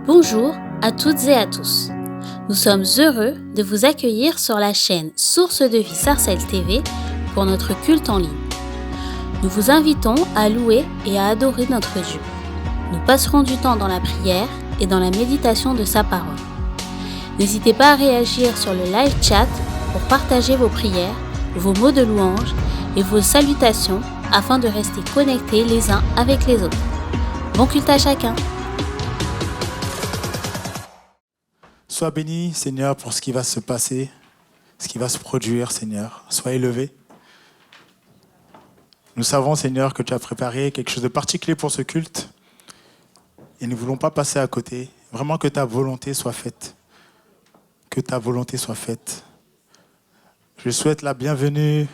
Bonjour à toutes et à tous. Nous sommes heureux de vous accueillir sur la chaîne Source de Vie Sarcelles TV pour notre culte en ligne. Nous vous invitons à louer et à adorer notre Dieu. Nous passerons du temps dans la prière et dans la méditation de sa parole. N'hésitez pas à réagir sur le live chat pour partager vos prières, vos mots de louange et vos salutations afin de rester connectés les uns avec les autres. Bon culte à chacun. Sois béni, Seigneur, pour ce qui va se passer, ce qui va se produire, Seigneur. Sois élevé. Nous savons, Seigneur, que tu as préparé quelque chose de particulier pour ce culte et nous ne voulons pas passer à côté. Vraiment que ta volonté soit faite. Que ta volonté soit faite. Je souhaite la bienvenue,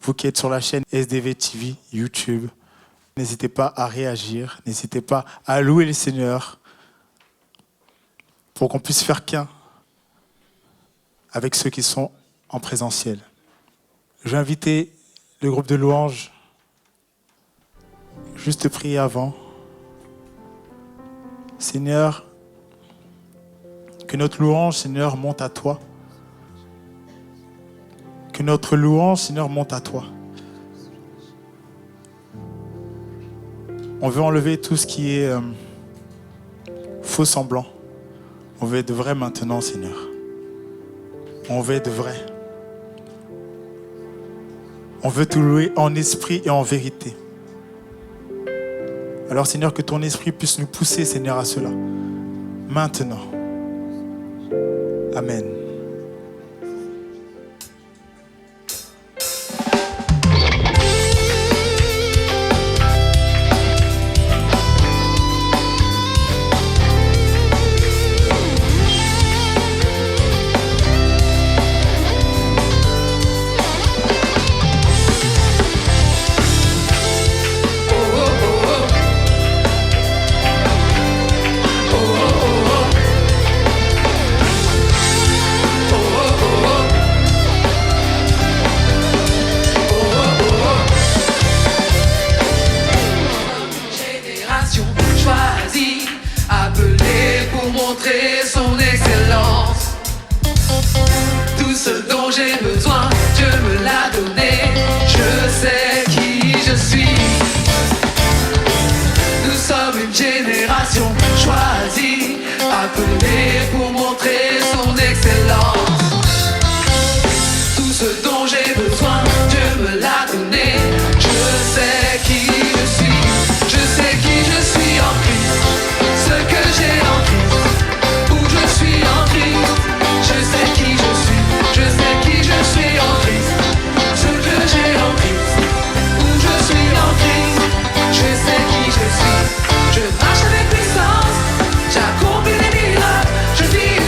vous qui êtes sur la chaîne SDV TV, YouTube. N'hésitez pas à réagir, n'hésitez pas à louer le Seigneur pour qu'on puisse faire qu'un avec ceux qui sont en présentiel. Je vais inviter le groupe de louanges juste prier avant. Seigneur, que notre louange, Seigneur, monte à toi. Que notre louange, Seigneur, monte à toi. On veut enlever tout ce qui est faux semblant. On veut être vrai maintenant, Seigneur. On veut être vrai. On veut te louer en esprit et en vérité. Alors, Seigneur, que ton esprit puisse nous pousser, Seigneur, à cela. Maintenant. Amen. Je marche avec puissance, j'accomplis les miracles, je vis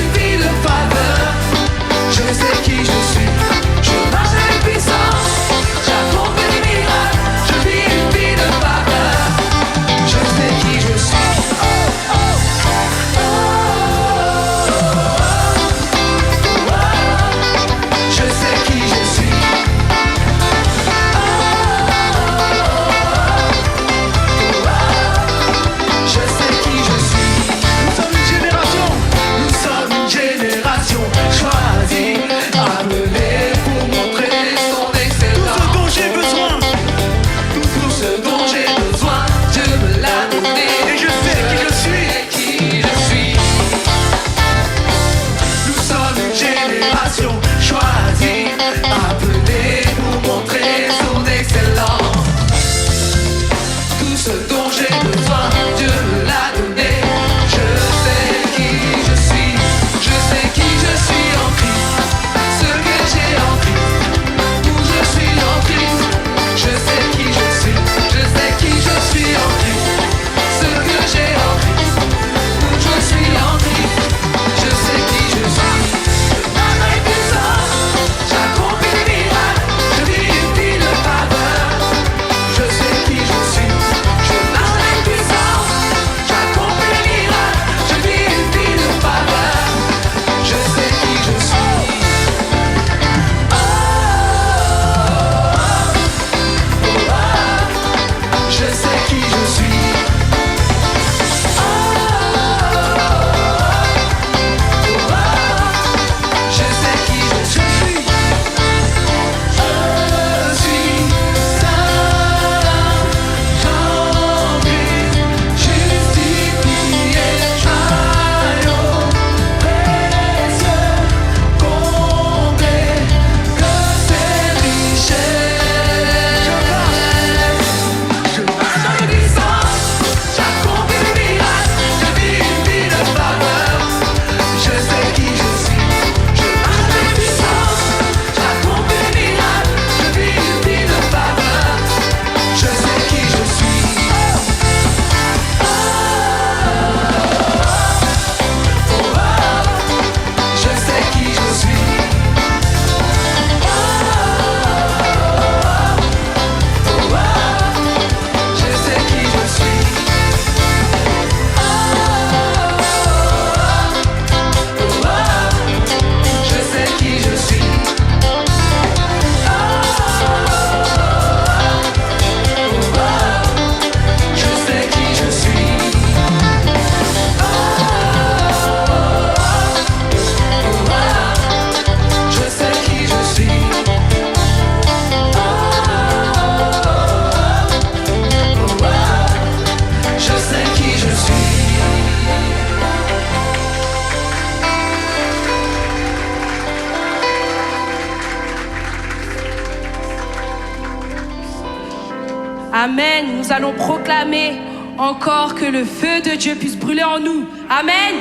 Amen. Nous allons proclamer encore que le feu de Dieu puisse brûler en nous. Amen.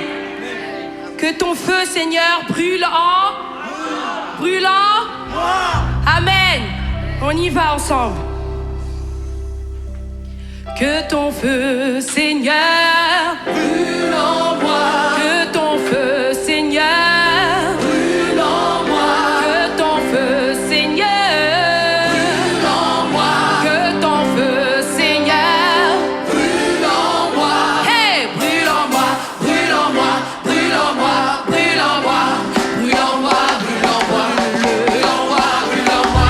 Que ton feu, Seigneur, brûle en Amen. On y va ensemble. Que ton feu, Seigneur, brûle en moi. Que ton feu, Seigneur, brûle en moi. Que ton feu, Seigneur, brûle en moi. Que ton feu, Seigneur, brûle en moi. Hey, brûle en moi, brûle en moi, brûle en moi, brûle en moi, brûle en moi, brûle en moi, brûle en moi, brûle en moi.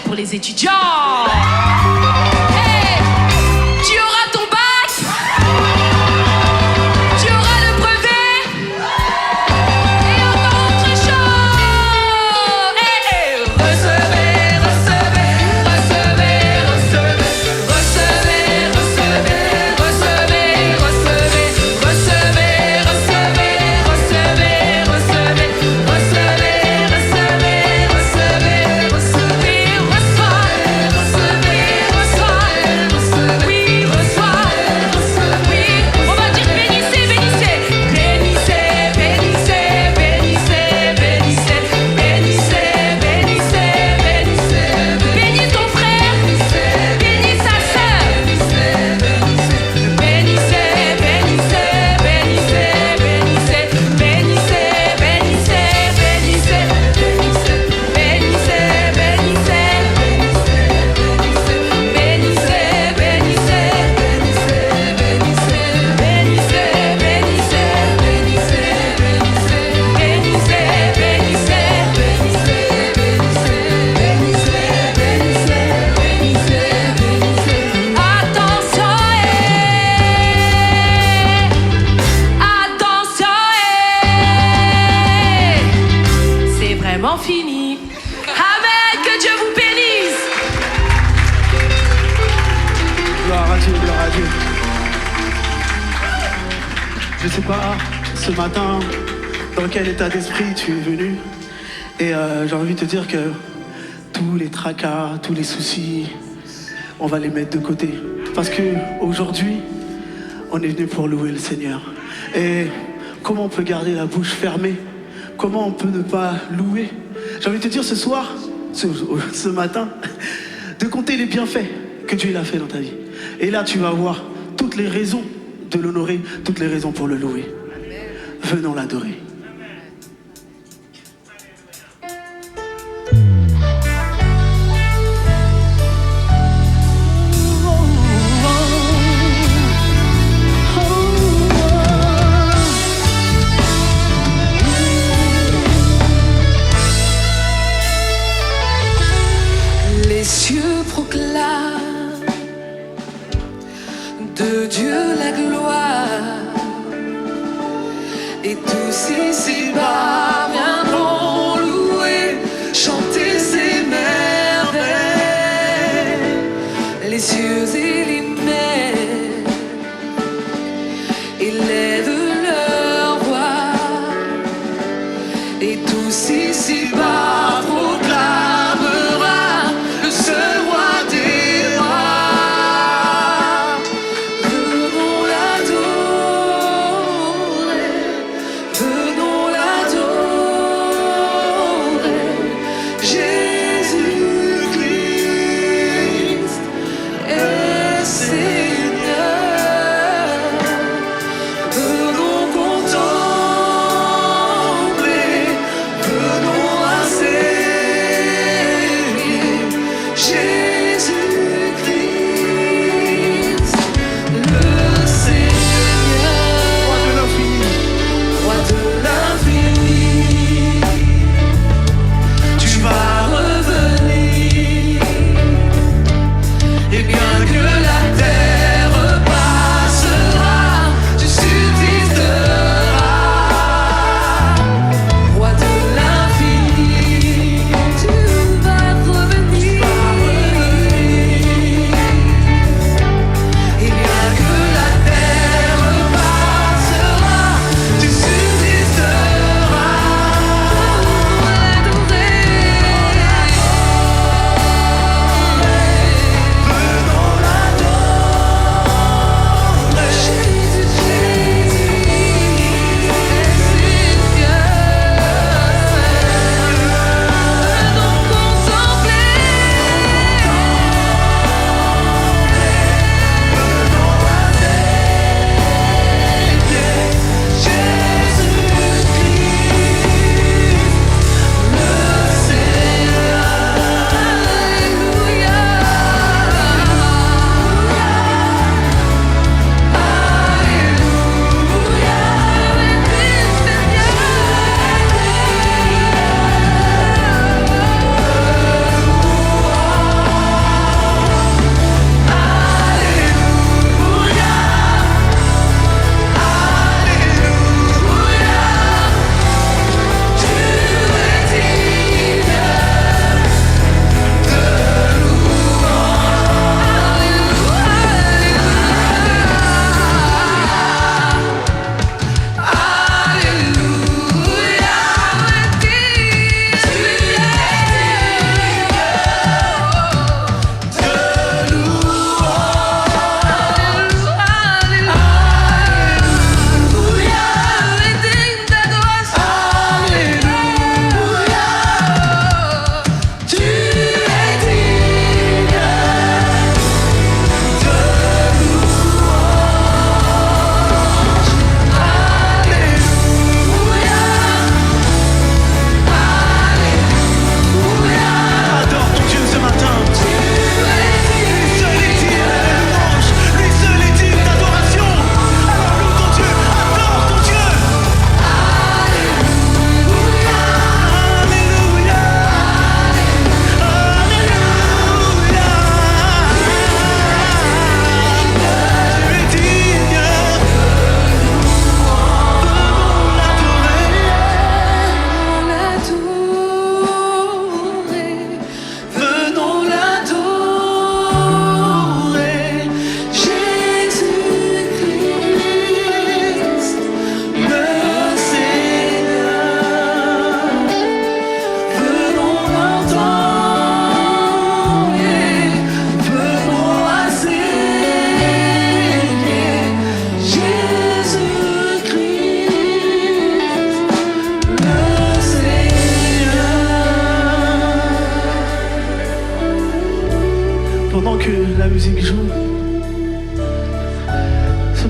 Pour les étudiants. Hey, tu auras ton bac, tu auras le brevet et encore autre chose. Hey, hey. Recevez, recevez, recevez, recevez, recevez, recevez, recevez, recevez, recevez, recevez, recevez, recevez, recevez, recevez, fini. Amen, que Dieu vous bénisse. Gloire à Dieu, gloire à Dieu. Je sais pas ce matin dans quel état d'esprit tu es venu. Et j'ai envie de te dire que tous les tracas, tous les soucis, on va les mettre de côté. Parce que aujourd'hui, on est venu pour louer le Seigneur. Et comment on peut garder la bouche fermée? Comment on peut ne pas louer? J'ai envie de te dire ce soir, ce matin, de compter les bienfaits que Dieu a fait dans ta vie. Et là, tu vas voir toutes les raisons de l'honorer, toutes les raisons pour le louer. Venons l'adorer. Les cieux proclament de Dieu la gloire, et tous ici-bas viendront louer, chanter ses merveilles. Les cieux et les mers élèvent leur voix, et tous ici-bas proclamera le seul roi des rois. Venons l'adorer, venons l'adorer. Jésus-Christ est Seigneur.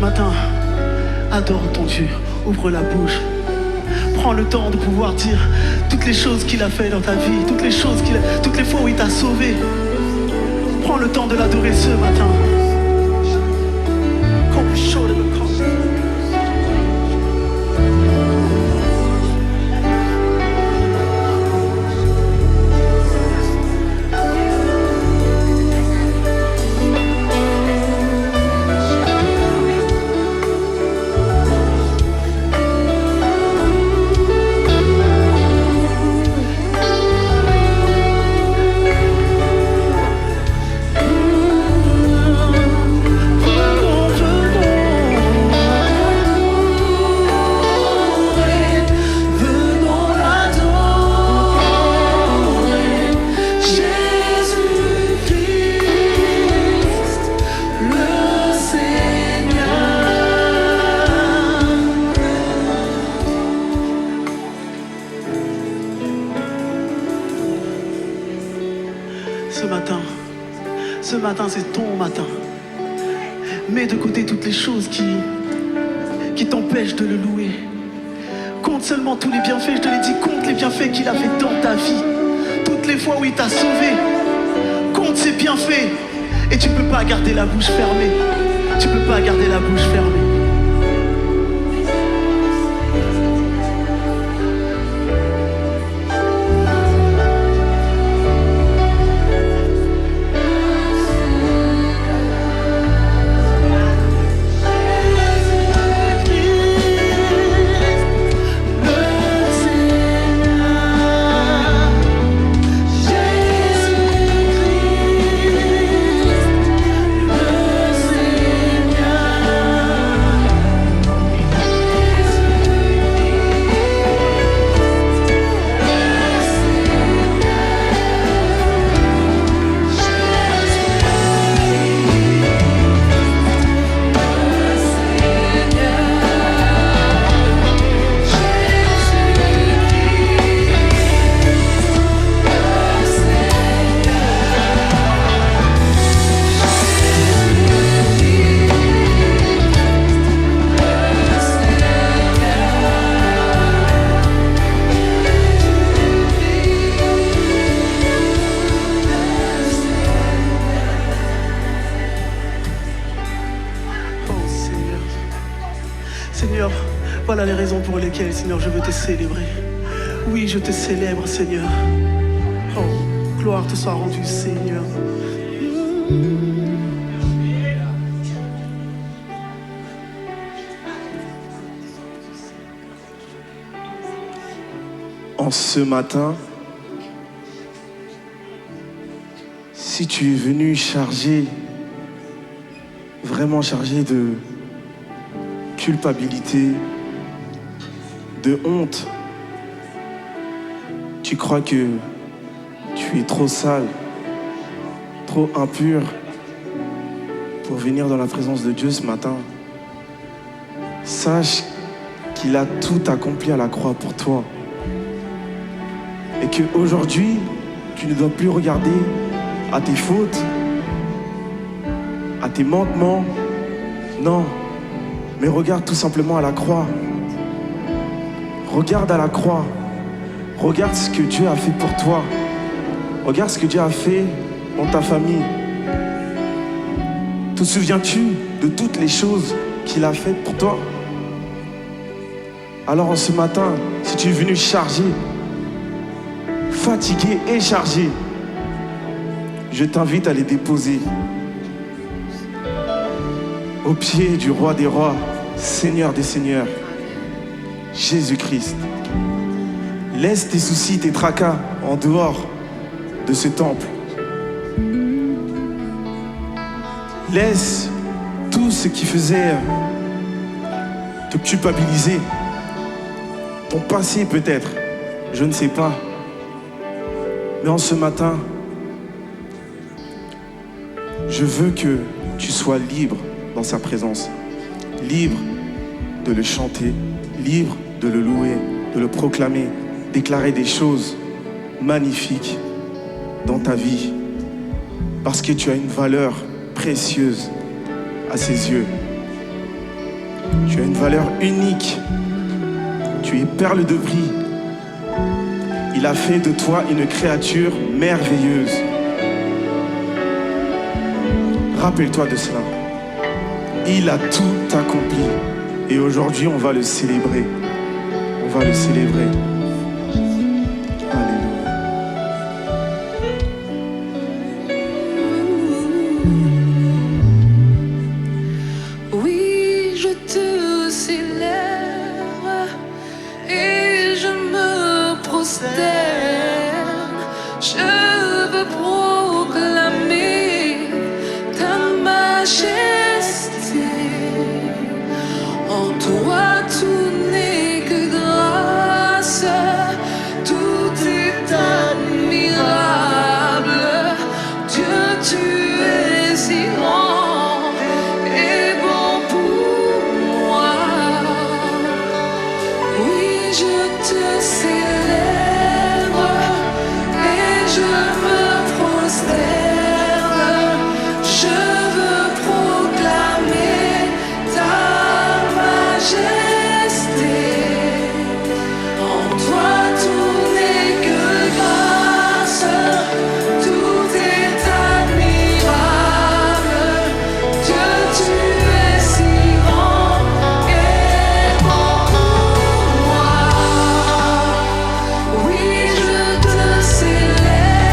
matin, adore ton Dieu, ouvre la bouche. Prends le temps de pouvoir dire toutes les choses qu'il a fait dans ta vie, toutes les fois où il t'a sauvé. Prends le temps de l'adorer ce matin. Ce matin, c'est ton matin. Mets de côté toutes les choses qui t'empêchent de le louer. Compte seulement tous les bienfaits, je te l'ai dit, compte les bienfaits qu'il a fait dans ta vie. Toutes les fois où il t'a sauvé, compte ses bienfaits. Et tu ne peux pas garder la bouche fermée. Tu ne peux pas garder la bouche fermée. Seigneur, voilà les raisons pour lesquelles, Seigneur, je veux te célébrer. Oui, je te célèbre, Seigneur. Oh, gloire te soit rendue, Seigneur. En ce matin, si tu es venu chargé, vraiment chargé de culpabilité, de honte, tu crois que tu es trop sale, trop impur pour venir dans la présence de Dieu ce matin, sache qu'il a tout accompli à la croix pour toi. Et qu'aujourd'hui, tu ne dois plus regarder à tes fautes, à tes manquements. Non, mais regarde tout simplement à la croix. Regarde à la croix. Regarde ce que Dieu a fait pour toi. Regarde ce que Dieu a fait dans ta famille. Te souviens-tu de toutes les choses qu'il a faites pour toi? Alors en ce matin, si tu es venu chargé, fatigué et chargé, je t'invite à les déposer au pied du roi des rois, Seigneur des seigneurs, Jésus-Christ. Laisse tes soucis, tes tracas en dehors de ce temple. Laisse tout ce qui faisait te culpabiliser. Ton passé peut-être, je ne sais pas. Mais en ce matin, je veux que tu sois libre dans sa présence. Libre de le chanter, libre de le louer, de le proclamer, déclarer des choses magnifiques dans ta vie. Parce que tu as une valeur précieuse à ses yeux. Tu as une valeur unique. Tu es perle de prix. Il a fait de toi une créature merveilleuse. Rappelle-toi de cela. Il a tout accompli. Et aujourd'hui, on va le célébrer. On va le célébrer. Alléluia. Oui, je te célèbre et je me prosterne. Je veux proclamer ta majesté. En toi tout n'est que grâce, tout est admirable. Dieu, tu es si grand et bon pour moi. Oui, je te célèbre et je me prosterne. Je veux proclamer ta majesté. En toi tout n'est que grâce, tout est admirable. Dieu, tu es si grand et bon pour moi. Oui, je te célèbre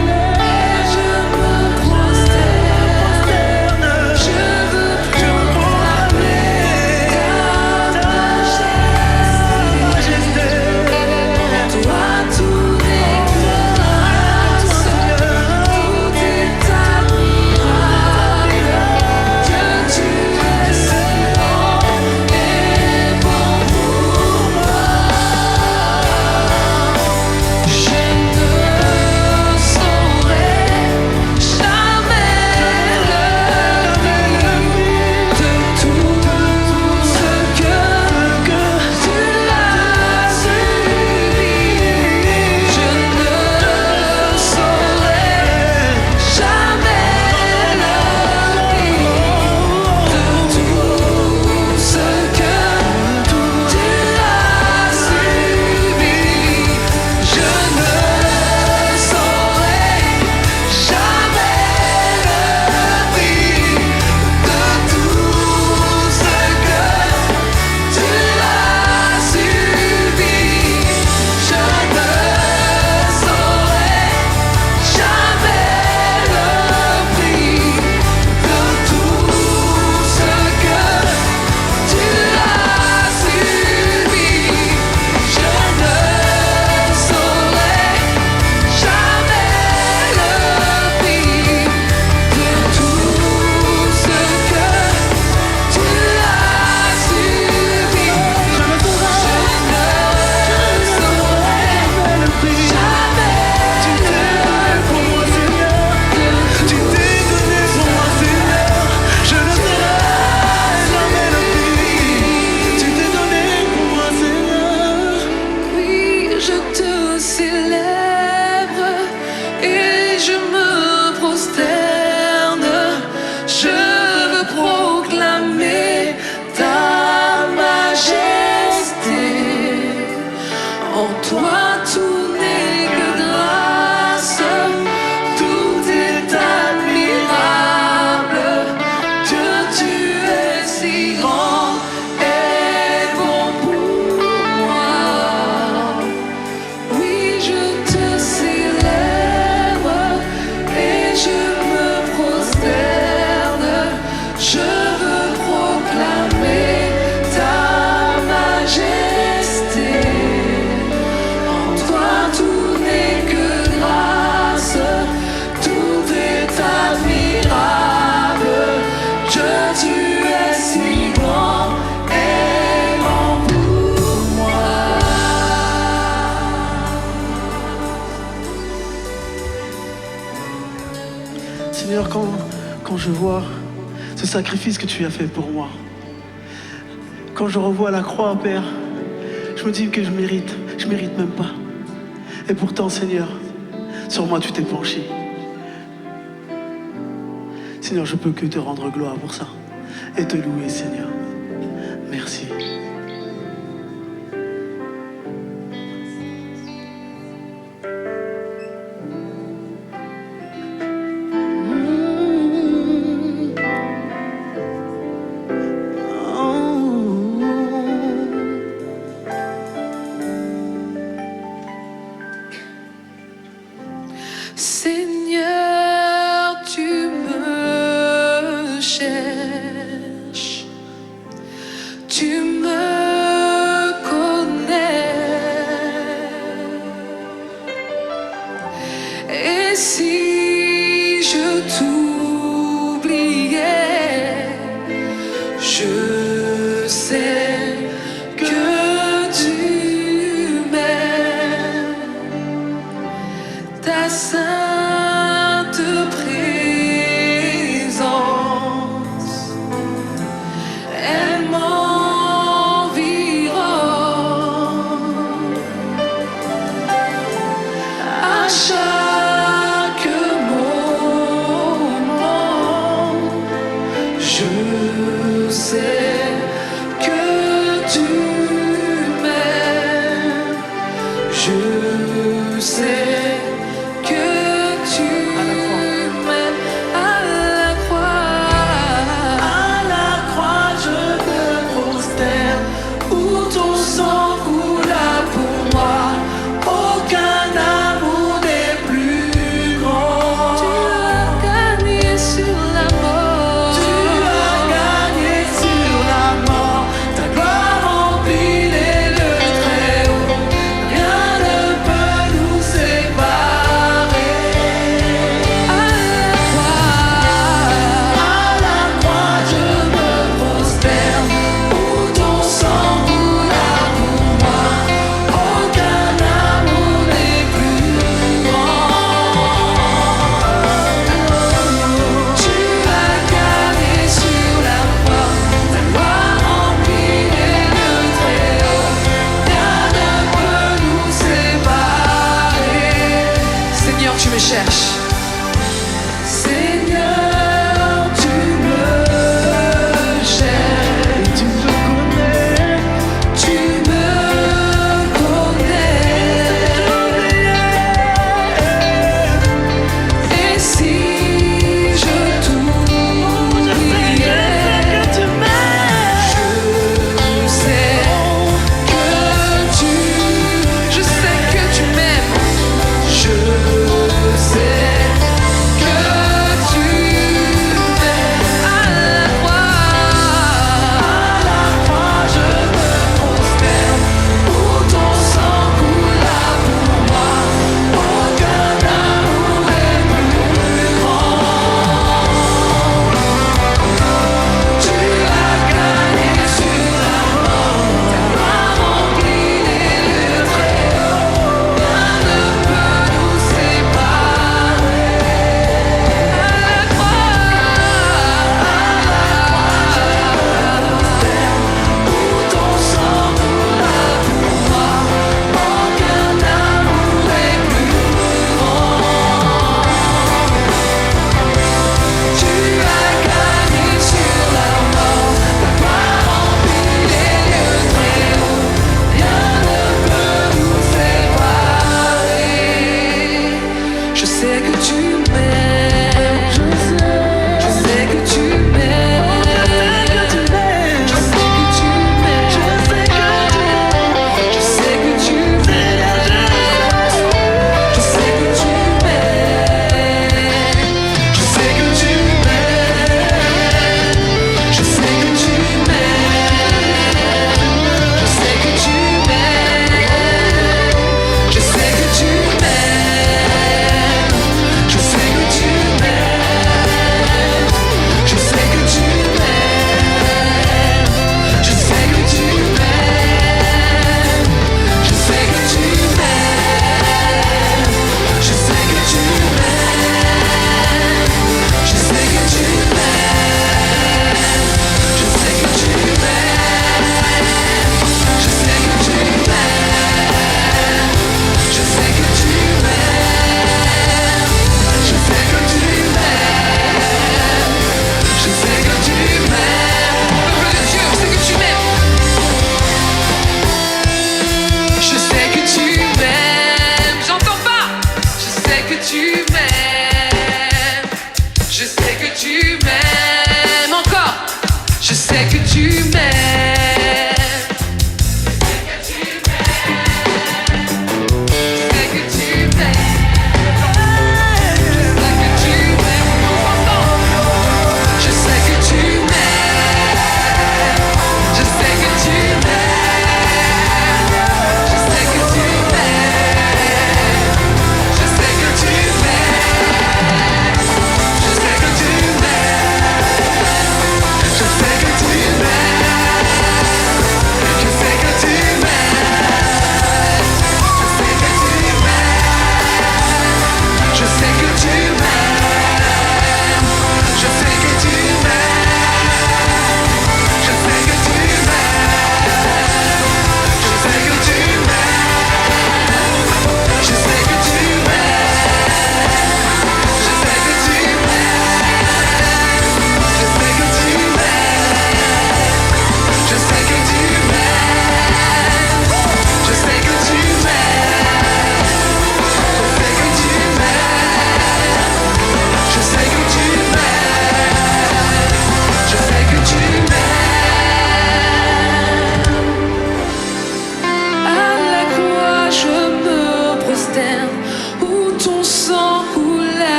et je me prosterne. Je veux proclamer ta majesté. En toi tout n'est que grâce, tout est admirable. Dieu, tu es si grand et bon pour moi. Je ne saurais jamais le prix de tout ce que tu as subi. Je ne saurais jamais le prix de tout ce que tu as subi. Je ne saurais jamais le prix de tout ce que tu as subi. Je ne saurais jamais le prix de tout ce que tu as subi. Je ne saurais jamais le prix de tout ce que tu as subi. Je ne saurais le prix. Jamais tu t'es donné pour moi, Seigneur. Tu t'es donné pour moi, Seigneur. Je ne saurais jamais le prix. Tu t'es donné pour moi, Seigneur. Oui, je te célèbre et je me prosterne. Je veux proclamer ta majesté. En toi tout n'est que grâce, tout est admirable. Dieu, tu es si grand et bon pour moi. Oui, je te célèbre et je me prosterne. Je veux proclamer ta majesté. En toi tout n'est que grâce, tout est admirable. Dieu, tu es si grand et bon pour moi. Seigneur, quand je vois ce sacrifice que tu as fait pour moi, quand je revois la croix, Père, je me dis que je mérite même pas. Et pourtant, Seigneur, sur moi tu t'es penché. Seigneur, je peux que te rendre gloire pour ça et te louer, Seigneur. Merci. Seigneur, tu me cherches, tu me connais. Et si je t'oubliais, je sais que tu m'aimes. Ta sainte présence, elle m'environne. À chaque moment, je sais que tu m'aimes. Je sais que tu m'aimes. À la croix, je me prosterne, où ton sang coula pour moi. Aucun amour n'est plus grand. Tu as gagné sur la mort. Tu as gagné sur la mort. Ta gloire en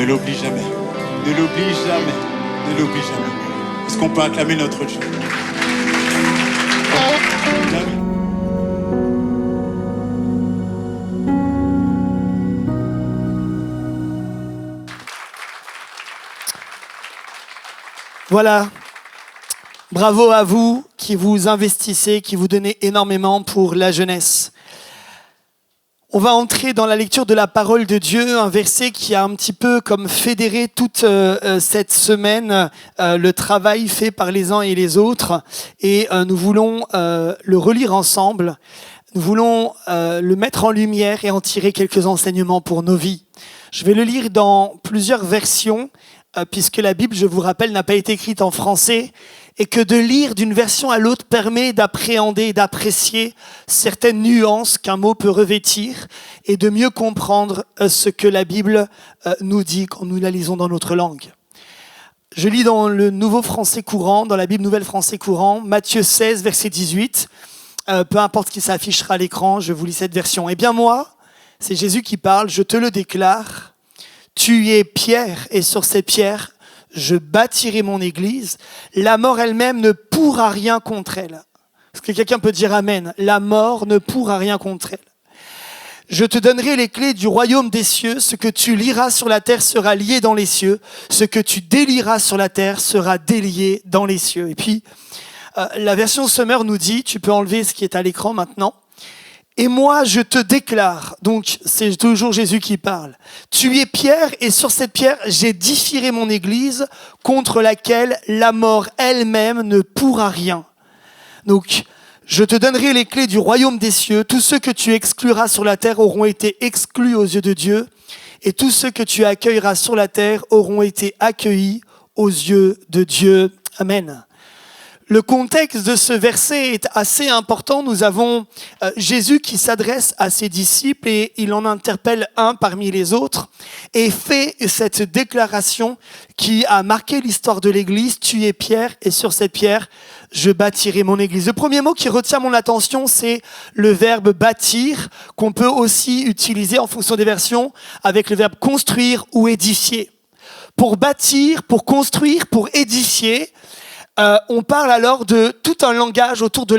l'oublie jamais. Ne l'oublie jamais. Ne l'oublie jamais. Est-ce qu'on peut acclamer notre Dieu? Jamais. Voilà. Bravo à vous qui vous investissez, qui vous donnez énormément pour la jeunesse. On va entrer dans la lecture de la parole de Dieu, un verset qui a un petit peu comme fédéré toute cette semaine le travail fait par les uns et les autres. Et nous voulons le relire ensemble. Nous voulons le mettre en lumière et en tirer quelques enseignements pour nos vies. Je vais le lire dans plusieurs versions, puisque la Bible, je vous rappelle, n'a pas été écrite en français, et que de lire d'une version à l'autre permet d'appréhender et d'apprécier certaines nuances qu'un mot peut revêtir et de mieux comprendre ce que la Bible nous dit quand nous la lisons dans notre langue. Je lis dans le Nouveau Français courant, dans la Bible Nouvelle Français courant, Matthieu 16, verset 18. Peu importe ce qui s'affichera à l'écran, je vous lis cette version. Eh bien moi, c'est Jésus qui parle, je te le déclare, tu es pierre et sur cette pierre, je bâtirai mon église. La mort elle-même ne pourra rien contre elle. Est-ce que quelqu'un peut dire amen? La mort ne pourra rien contre elle. Je te donnerai les clés du royaume des cieux. Ce que tu lieras sur la terre sera lié dans les cieux. Ce que tu délieras sur la terre sera délié dans les cieux. Et puis, la version Summer nous dit, tu peux enlever ce qui est à l'écran maintenant. Et moi, je te déclare, donc c'est toujours Jésus qui parle, tu es pierre et sur cette pierre, j'édifierai mon église contre laquelle la mort elle-même ne pourra rien. Donc, je te donnerai les clés du royaume des cieux. Tous ceux que tu excluras sur la terre auront été exclus aux yeux de Dieu. Et tous ceux que tu accueilleras sur la terre auront été accueillis aux yeux de Dieu. Amen. Le contexte de ce verset est assez important. Nous avons Jésus qui s'adresse à ses disciples et il en interpelle un parmi les autres et fait cette déclaration qui a marqué l'histoire de l'Église. Tu es pierre et sur cette pierre, je bâtirai mon Église. Le premier mot qui retient mon attention, c'est le verbe bâtir, qu'on peut aussi utiliser en fonction des versions avec le verbe construire ou édifier. Pour bâtir, pour construire, pour édifier, on parle alors de tout un langage autour de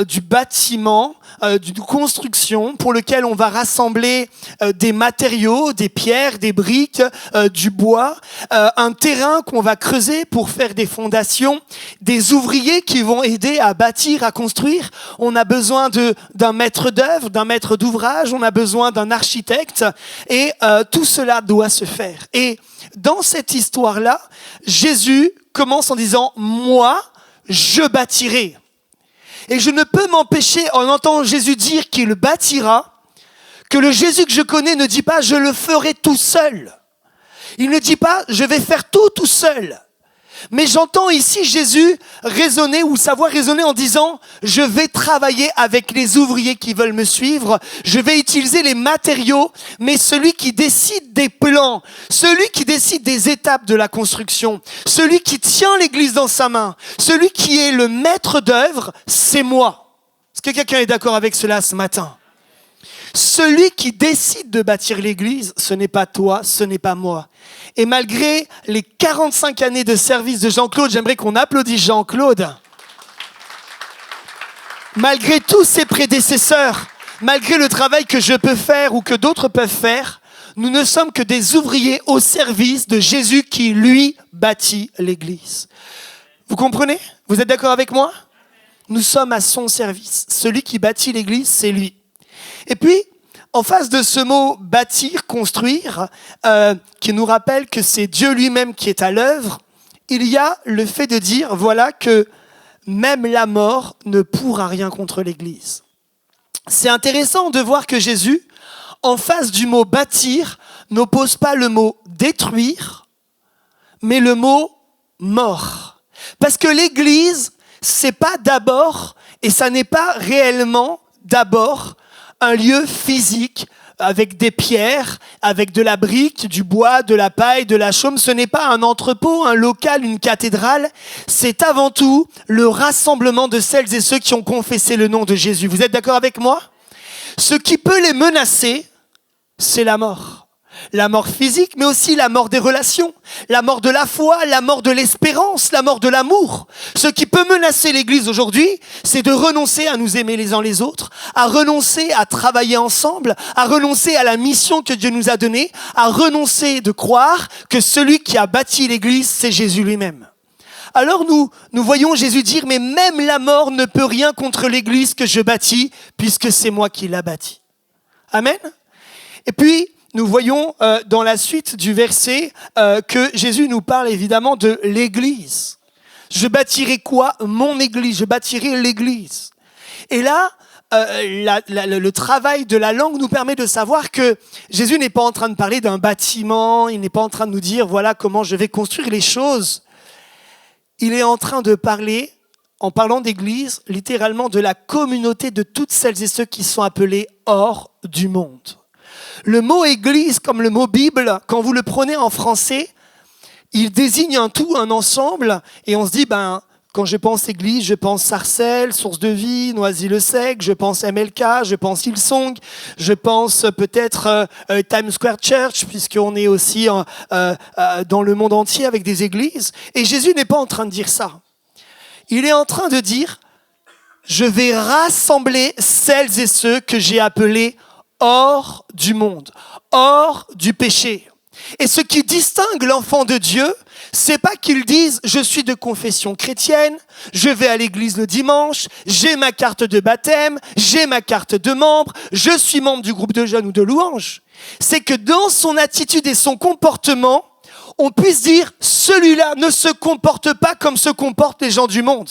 du bâtiment, d'une construction pour lequel on va rassembler des matériaux, des pierres, des briques, du bois, un terrain qu'on va creuser pour faire des fondations, des ouvriers qui vont aider à bâtir, à construire. On a besoin d'un maître d'œuvre, d'un maître d'ouvrage, on a besoin d'un architecte et tout cela doit se faire. Et dans cette histoire-là, Jésus commence en disant « Moi, je bâtirai ». Et je ne peux m'empêcher, en entendant Jésus dire qu'il bâtira, que le Jésus que je connais ne dit pas « Je le ferai tout seul ». Il ne dit pas « Je vais faire tout seul ». Mais j'entends ici Jésus raisonner ou savoir raisonner en disant « Je vais travailler avec les ouvriers qui veulent me suivre, je vais utiliser les matériaux, mais celui qui décide des plans, celui qui décide des étapes de la construction, celui qui tient l'église dans sa main, celui qui est le maître d'œuvre, c'est moi. » Est-ce que quelqu'un est d'accord avec cela ce matin? Celui qui décide de bâtir l'église, ce n'est pas toi, ce n'est pas moi. Et malgré les 45 années de service de Jean-Claude, j'aimerais qu'on applaudisse Jean-Claude. Malgré tous ses prédécesseurs, malgré le travail que je peux faire ou que d'autres peuvent faire, nous ne sommes que des ouvriers au service de Jésus qui, lui, bâtit l'église. Vous comprenez? Vous êtes d'accord avec moi? Nous sommes à son service. Celui qui bâtit l'église, c'est lui. Et puis, en face de ce mot « bâtir »,« construire », qui nous rappelle que c'est Dieu lui-même qui est à l'œuvre, il y a le fait de dire, voilà, que même la mort ne pourra rien contre l'Église. C'est intéressant de voir que Jésus, en face du mot « bâtir », n'oppose pas le mot « détruire », mais le mot « mort ». Parce que l'Église, c'est pas d'abord, et ça n'est pas réellement d'abord, un lieu physique avec des pierres, avec de la brique, du bois, de la paille, de la chaume. Ce n'est pas un entrepôt, un local, une cathédrale. C'est avant tout le rassemblement de celles et ceux qui ont confessé le nom de Jésus. Vous êtes d'accord avec moi? Ce qui peut les menacer, c'est la mort. La mort physique, mais aussi la mort des relations, la mort de la foi, la mort de l'espérance, la mort de l'amour. Ce qui peut menacer l'Église aujourd'hui, c'est de renoncer à nous aimer les uns les autres, à renoncer à travailler ensemble, à renoncer à la mission que Dieu nous a donnée, à renoncer de croire que celui qui a bâti l'Église, c'est Jésus lui-même. Alors nous voyons Jésus dire, mais même la mort ne peut rien contre l'Église que je bâtis, puisque c'est moi qui l'a bâtie. Amen. Et puis, nous voyons dans la suite du verset que Jésus nous parle évidemment de l'Église. Je bâtirai quoi? Mon Église, je bâtirai l'Église. Et là, le travail de la langue nous permet de savoir que Jésus n'est pas en train de parler d'un bâtiment, il n'est pas en train de nous dire voilà comment je vais construire les choses. Il est en train de parler, en parlant d'Église, littéralement de la communauté de toutes celles et ceux qui sont appelés hors du monde. Le mot Église, comme le mot Bible, quand vous le prenez en français, il désigne un tout, un ensemble, et on se dit, quand je pense Église, je pense Sarcelles, Source de Vie, Noisy-le-Sec, je pense MLK, je pense Hillsong, je pense peut-être Times Square Church, puisqu'on est aussi dans le monde entier avec des églises. Et Jésus n'est pas en train de dire ça. Il est en train de dire, je vais rassembler celles et ceux que j'ai appelés hors du monde, hors du péché. Et ce qui distingue l'enfant de Dieu, c'est pas qu'il dise « je suis de confession chrétienne, je vais à l'église le dimanche, j'ai ma carte de baptême, j'ai ma carte de membre, je suis membre du groupe de jeunes ou de louanges ». C'est que dans son attitude et son comportement, on puisse dire « celui-là ne se comporte pas comme se comportent les gens du monde ».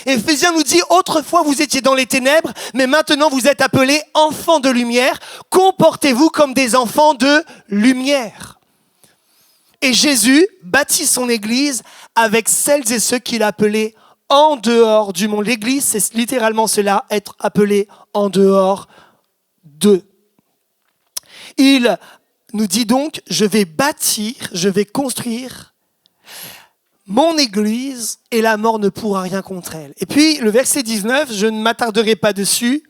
Éphésiens nous dit, autrefois vous étiez dans les ténèbres, mais maintenant vous êtes appelés enfants de lumière. Comportez-vous comme des enfants de lumière. Et Jésus bâtit son église avec celles et ceux qu'il appelait en dehors du monde. L'église, c'est littéralement cela, être appelé en dehors d'eux. Il nous dit donc, je vais bâtir, je vais construire mon Église et la mort ne pourra rien contre elle. Et puis le verset 19, je ne m'attarderai pas dessus,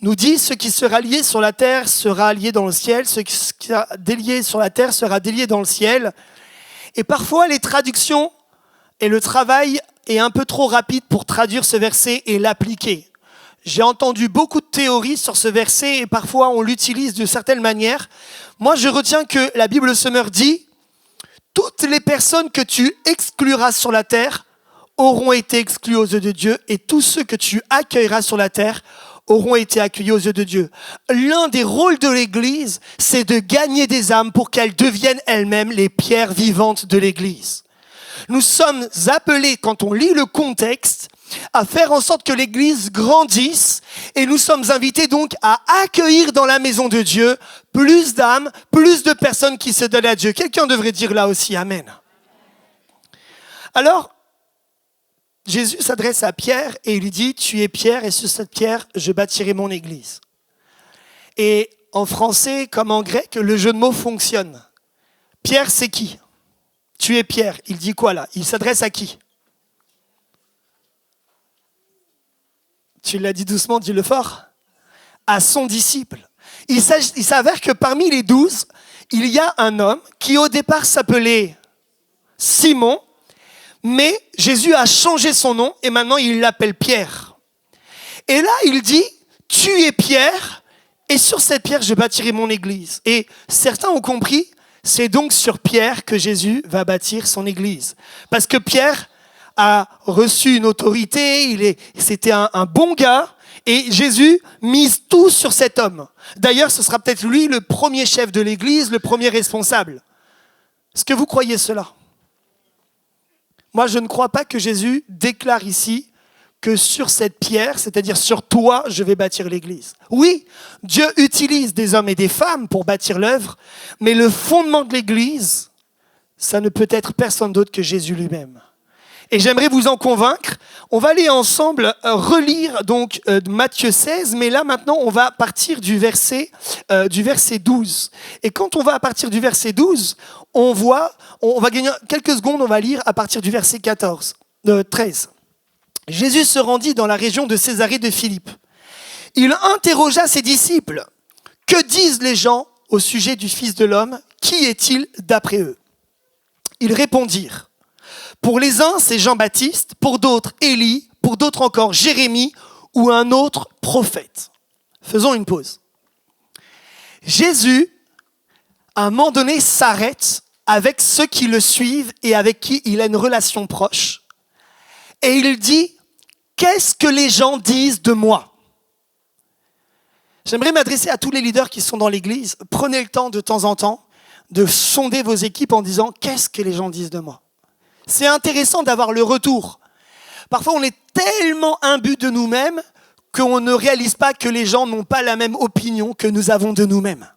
nous dit ce qui sera lié sur la terre sera lié dans le ciel, ce qui sera délié sur la terre sera délié dans le ciel. Et parfois les traductions et le travail est un peu trop rapide pour traduire ce verset et l'appliquer. J'ai entendu beaucoup de théories sur ce verset et parfois on l'utilise de certaines manières. Moi je retiens que la Bible Summer dit toutes les personnes que tu excluras sur la terre auront été exclues aux yeux de Dieu et tous ceux que tu accueilleras sur la terre auront été accueillis aux yeux de Dieu. L'un des rôles de l'Église, c'est de gagner des âmes pour qu'elles deviennent elles-mêmes les pierres vivantes de l'Église. Nous sommes appelés, quand on lit le contexte, à faire en sorte que l'Église grandisse et nous sommes invités donc à accueillir dans la maison de Dieu plus d'âmes, plus de personnes qui se donnent à Dieu. Quelqu'un devrait dire là aussi Amen. Alors, Jésus s'adresse à Pierre et il lui dit « Tu es Pierre et sur cette pierre, je bâtirai mon Église ». Et en français comme en grec, le jeu de mots fonctionne. Pierre, c'est qui? Tu es Pierre. Il dit quoi là? Il s'adresse à qui? Tu l'as dit doucement, dis-le fort. À son disciple. Il s'avère que parmi les 12, il y a un homme qui au départ s'appelait Simon, mais Jésus a changé son nom et maintenant il l'appelle Pierre. Et là, il dit, tu es Pierre et sur cette pierre, je bâtirai mon église. Et certains ont compris, c'est donc sur Pierre que Jésus va bâtir son église. Parce que Pierre a reçu une autorité, c'était un bon gars, et Jésus mise tout sur cet homme. D'ailleurs, ce sera peut-être lui le premier chef de l'église, le premier responsable. Est-ce que vous croyez cela? Moi, je ne crois pas que Jésus déclare ici que sur cette pierre, c'est-à-dire sur toi, je vais bâtir l'église. Oui, Dieu utilise des hommes et des femmes pour bâtir l'œuvre, mais le fondement de l'église, ça ne peut être personne d'autre que Jésus lui-même. Et j'aimerais vous en convaincre. On va aller ensemble relire donc Matthieu 16, mais là maintenant on va partir du verset 12. Et quand on va à partir du verset 12, on va gagner quelques secondes, on va lire à partir du verset 13. Jésus se rendit dans la région de Césarée de Philippe. Il interrogea ses disciples. Que disent les gens au sujet du Fils de l'homme? qui est-il d'après eux ? Ils répondirent, pour les uns, c'est Jean-Baptiste, pour d'autres, Élie, pour d'autres encore, Jérémie ou un autre prophète. Faisons une pause. Jésus, à un moment donné, s'arrête avec ceux qui le suivent et avec qui il a une relation proche. Et il dit, qu'est-ce que les gens disent de moi ? J'aimerais m'adresser à tous les leaders qui sont dans l'église. Prenez le temps de temps en temps de sonder vos équipes en disant « Qu'est-ce que les gens disent de moi ?» C'est intéressant d'avoir le retour. Parfois, on est tellement imbu de nous-mêmes qu'on ne réalise pas que les gens n'ont pas la même opinion que nous avons de nous-mêmes.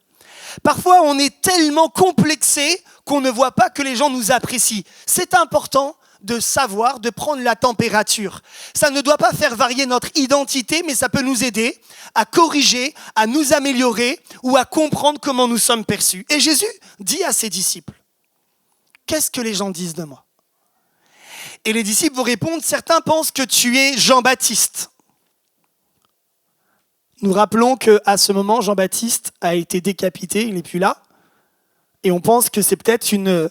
Parfois, on est tellement complexé qu'on ne voit pas que les gens nous apprécient. C'est important de savoir, de prendre la température. Ça ne doit pas faire varier notre identité, mais ça peut nous aider à corriger, à nous améliorer ou à comprendre comment nous sommes perçus. Et Jésus dit à ses disciples, « Qu'est-ce que les gens disent de moi ?» Et les disciples vont répondre, « Certains pensent que tu es Jean-Baptiste. » Nous rappelons qu'à ce moment, Jean-Baptiste a été décapité, il n'est plus là. Et on pense que c'est peut-être une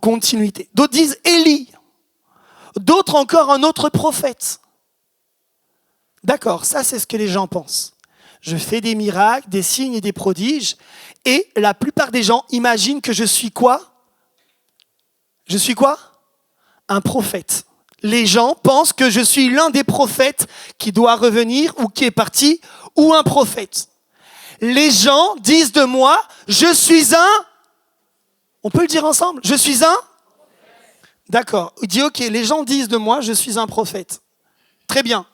continuité. D'autres disent Élie. D'autres encore un autre prophète. D'accord, ça c'est ce que les gens pensent. Je fais des miracles, des signes et des prodiges. Et la plupart des gens imaginent que je suis quoi ? Je suis quoi ? Un prophète. Les gens pensent que je suis l'un des prophètes qui doit revenir ou qui est parti, ou un prophète. Les gens disent de moi, je suis un... On peut le dire ensemble, je suis un... D'accord, il dit ok, les gens disent de moi, je suis un prophète. Très bien.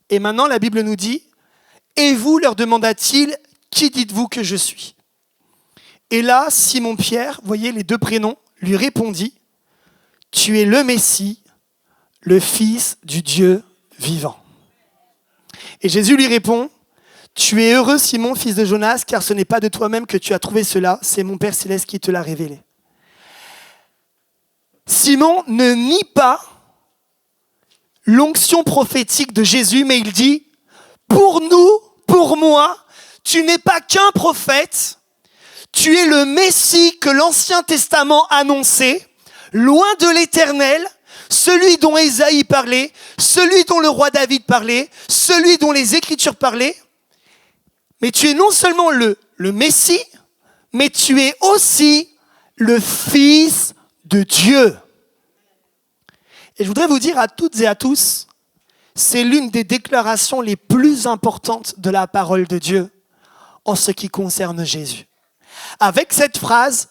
Et maintenant la Bible nous dit, et vous, leur demanda-t-il, qui dites-vous que je suis ? Et là, Simon-Pierre, voyez les deux prénoms, lui répondit, tu es le Messie, le Fils du Dieu vivant. Et Jésus lui répond, tu es heureux Simon, fils de Jonas, car ce n'est pas de toi-même que tu as trouvé cela, c'est mon Père Céleste qui te l'a révélé. Simon ne nie pas l'onction prophétique de Jésus, mais il dit, pour nous, pour moi, tu n'es pas qu'un prophète, tu es le Messie que l'Ancien Testament annonçait, loin de l'Éternel, celui dont Ésaïe parlait, celui dont le roi David parlait, celui dont les Écritures parlaient. Mais tu es non seulement le Messie, mais tu es aussi le Fils de Dieu. Et je voudrais vous dire à toutes et à tous, c'est l'une des déclarations les plus importantes de la parole de Dieu en ce qui concerne Jésus. Avec cette phrase,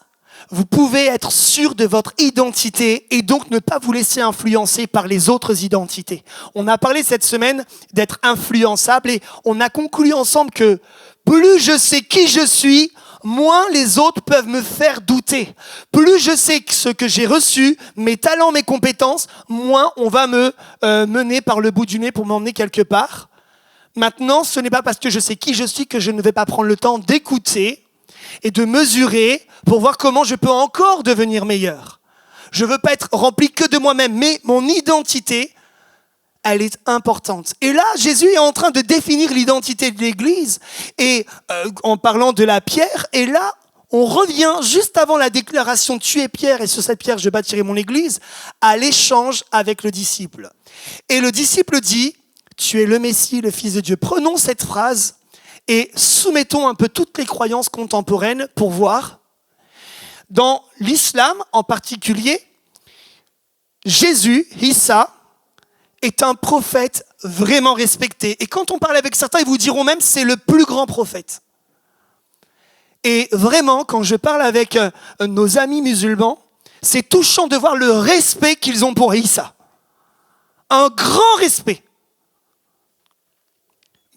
vous pouvez être sûr de votre identité et donc ne pas vous laisser influencer par les autres identités. On a parlé cette semaine d'être influençable et on a conclu ensemble que plus je sais qui je suis, moins les autres peuvent me faire douter. Plus je sais ce que j'ai reçu, mes talents, mes compétences, moins on va me mener par le bout du nez pour m'emmener quelque part. Maintenant, ce n'est pas parce que je sais qui je suis que je ne vais pas prendre le temps d'écouter et de mesurer pour voir comment je peux encore devenir meilleur. Je ne veux pas être rempli que de moi-même, mais mon identité, elle est importante. Et là, Jésus est en train de définir l'identité de l'Église et en parlant de la pierre. Et là, on revient juste avant la déclaration « Tu es Pierre et sur cette pierre je bâtirai mon Église » à l'échange avec le disciple. Et le disciple dit « Tu es le Messie, le Fils de Dieu ». Prenons cette phrase et soumettons un peu toutes les croyances contemporaines pour voir. Dans l'islam en particulier, Jésus, Issa, est un prophète vraiment respecté. Et quand on parle avec certains, ils vous diront même c'est le plus grand prophète. Et vraiment, quand je parle avec nos amis musulmans, c'est touchant de voir le respect qu'ils ont pour Issa. Un grand respect.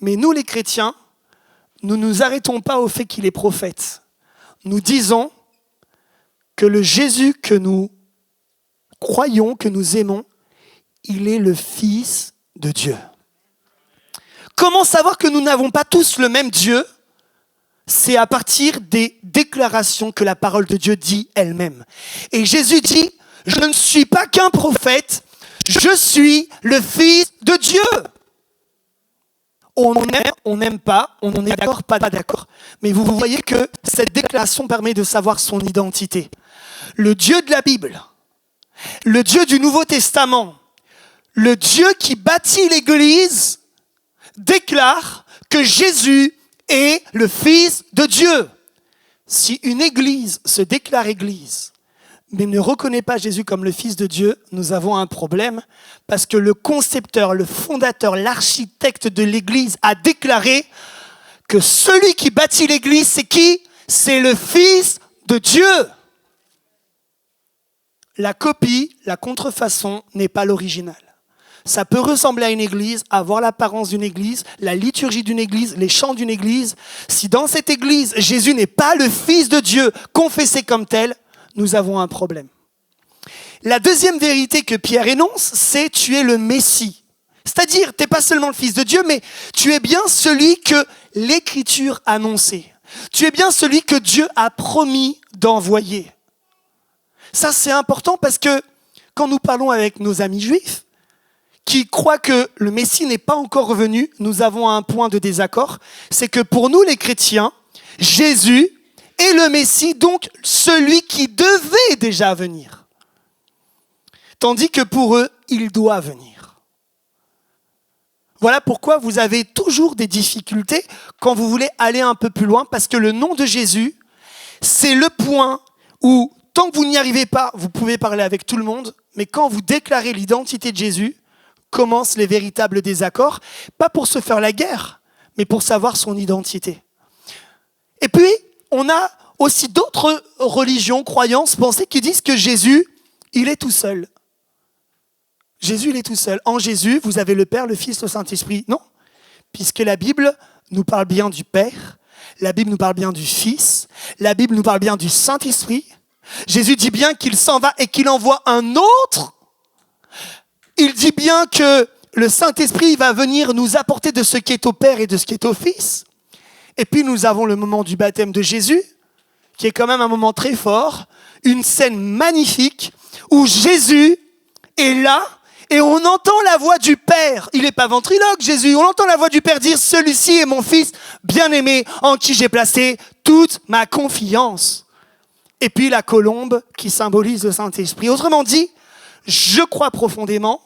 Mais nous, les chrétiens, nous ne nous arrêtons pas au fait qu'il est prophète. Nous disons que le Jésus que nous croyons, que nous aimons, il est le Fils de Dieu. Comment savoir que nous n'avons pas tous le même Dieu ? C'est à partir des déclarations que la parole de Dieu dit elle-même. Et Jésus dit, je ne suis pas qu'un prophète, je suis le Fils de Dieu. On aime, on n'aime pas, on en est d'accord, pas d'accord. Mais vous voyez que cette déclaration permet de savoir son identité. Le Dieu de la Bible, le Dieu du Nouveau Testament, le Dieu qui bâtit l'Église, déclare que Jésus est le Fils de Dieu. Si une Église se déclare Église, mais ne reconnaît pas Jésus comme le Fils de Dieu, nous avons un problème parce que le concepteur, le fondateur, l'architecte de l'Église a déclaré que celui qui bâtit l'Église, c'est qui ? C'est le Fils de Dieu. La copie, la contrefaçon n'est pas l'original. Ça peut ressembler à une église, avoir l'apparence d'une église, la liturgie d'une église, les chants d'une église. Si dans cette église, Jésus n'est pas le Fils de Dieu, confessé comme tel, nous avons un problème. La deuxième vérité que Pierre énonce, c'est tu es le Messie. C'est-à-dire, tu n'es pas seulement le Fils de Dieu, mais tu es bien celui que l'Écriture annonçait. Tu es bien celui que Dieu a promis d'envoyer. Ça, c'est important parce que quand nous parlons avec nos amis juifs, qui croient que le Messie n'est pas encore revenu, nous avons un point de désaccord. C'est que pour nous, les chrétiens, Jésus est le Messie, donc celui qui devait déjà venir. Tandis que pour eux, il doit venir. Voilà pourquoi vous avez toujours des difficultés quand vous voulez aller un peu plus loin, parce que le nom de Jésus, c'est le point où, tant que vous n'y arrivez pas, vous pouvez parler avec tout le monde, mais quand vous déclarez l'identité de Jésus, commencent les véritables désaccords, pas pour se faire la guerre, mais pour savoir son identité. Et puis, on a aussi d'autres religions, croyances, pensées qui disent que Jésus, il est tout seul. Jésus, il est tout seul. En Jésus, vous avez le Père, le Fils, le Saint-Esprit. Non, puisque la Bible nous parle bien du Père, la Bible nous parle bien du Fils, la Bible nous parle bien du Saint-Esprit. Jésus dit bien qu'il s'en va et qu'il envoie un autre. Il dit bien que le Saint-Esprit va venir nous apporter de ce qui est au Père et de ce qui est au Fils. Et puis nous avons le moment du baptême de Jésus, qui est quand même un moment très fort, une scène magnifique où Jésus est là et on entend la voix du Père. Il n'est pas ventriloque, Jésus. On entend la voix du Père dire « Celui-ci est mon Fils bien-aimé en qui j'ai placé toute ma confiance. » Et puis la colombe qui symbolise le Saint-Esprit. Autrement dit, je crois profondément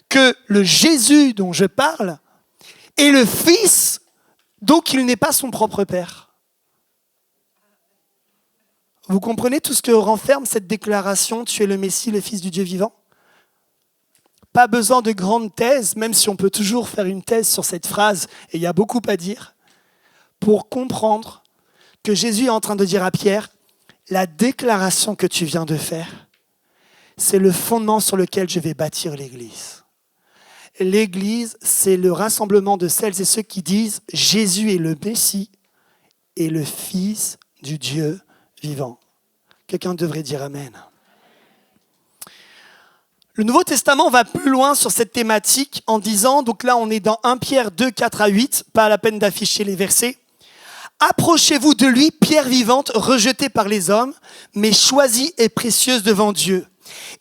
que le Jésus dont je parle est le Fils, donc il n'est pas son propre Père. Vous comprenez tout ce que renferme cette déclaration « Tu es le Messie, le Fils du Dieu vivant » ? Pas besoin de grandes thèses, même si on peut toujours faire une thèse sur cette phrase, et il y a beaucoup à dire, pour comprendre que Jésus est en train de dire à Pierre « La déclaration que tu viens de faire, c'est le fondement sur lequel je vais bâtir l'Église. » L'Église, c'est le rassemblement de celles et ceux qui disent « Jésus est le Messie et le Fils du Dieu vivant. » Quelqu'un devrait dire Amen. Le Nouveau Testament va plus loin sur cette thématique en disant, donc là on est dans 1 Pierre 2, 4 à 8, pas la peine d'afficher les versets. « Approchez-vous de lui, pierre vivante, rejetée par les hommes, mais choisie et précieuse devant Dieu.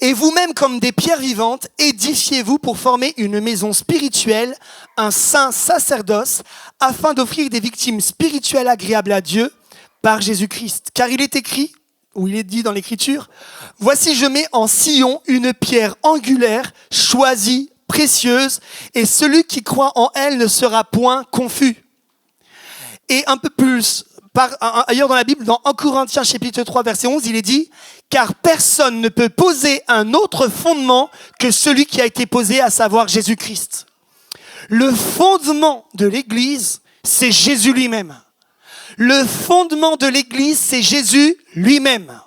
Et vous-même, comme des pierres vivantes, édifiez-vous pour former une maison spirituelle, un saint sacerdoce, afin d'offrir des victimes spirituelles agréables à Dieu par Jésus-Christ. Car il est écrit, ou il est dit dans l'Écriture, « Voici, je mets en Sion une pierre angulaire, choisie, précieuse, et celui qui croit en elle ne sera point confus. » Et un peu plus, ailleurs dans la Bible, dans 1 Corinthiens chapitre 3, verset 11, il est dit « Car personne ne peut poser un autre fondement que celui qui a été posé, à savoir Jésus-Christ. » Le fondement de l'Église, c'est Jésus lui-même. Le fondement de l'Église, c'est Jésus lui-même.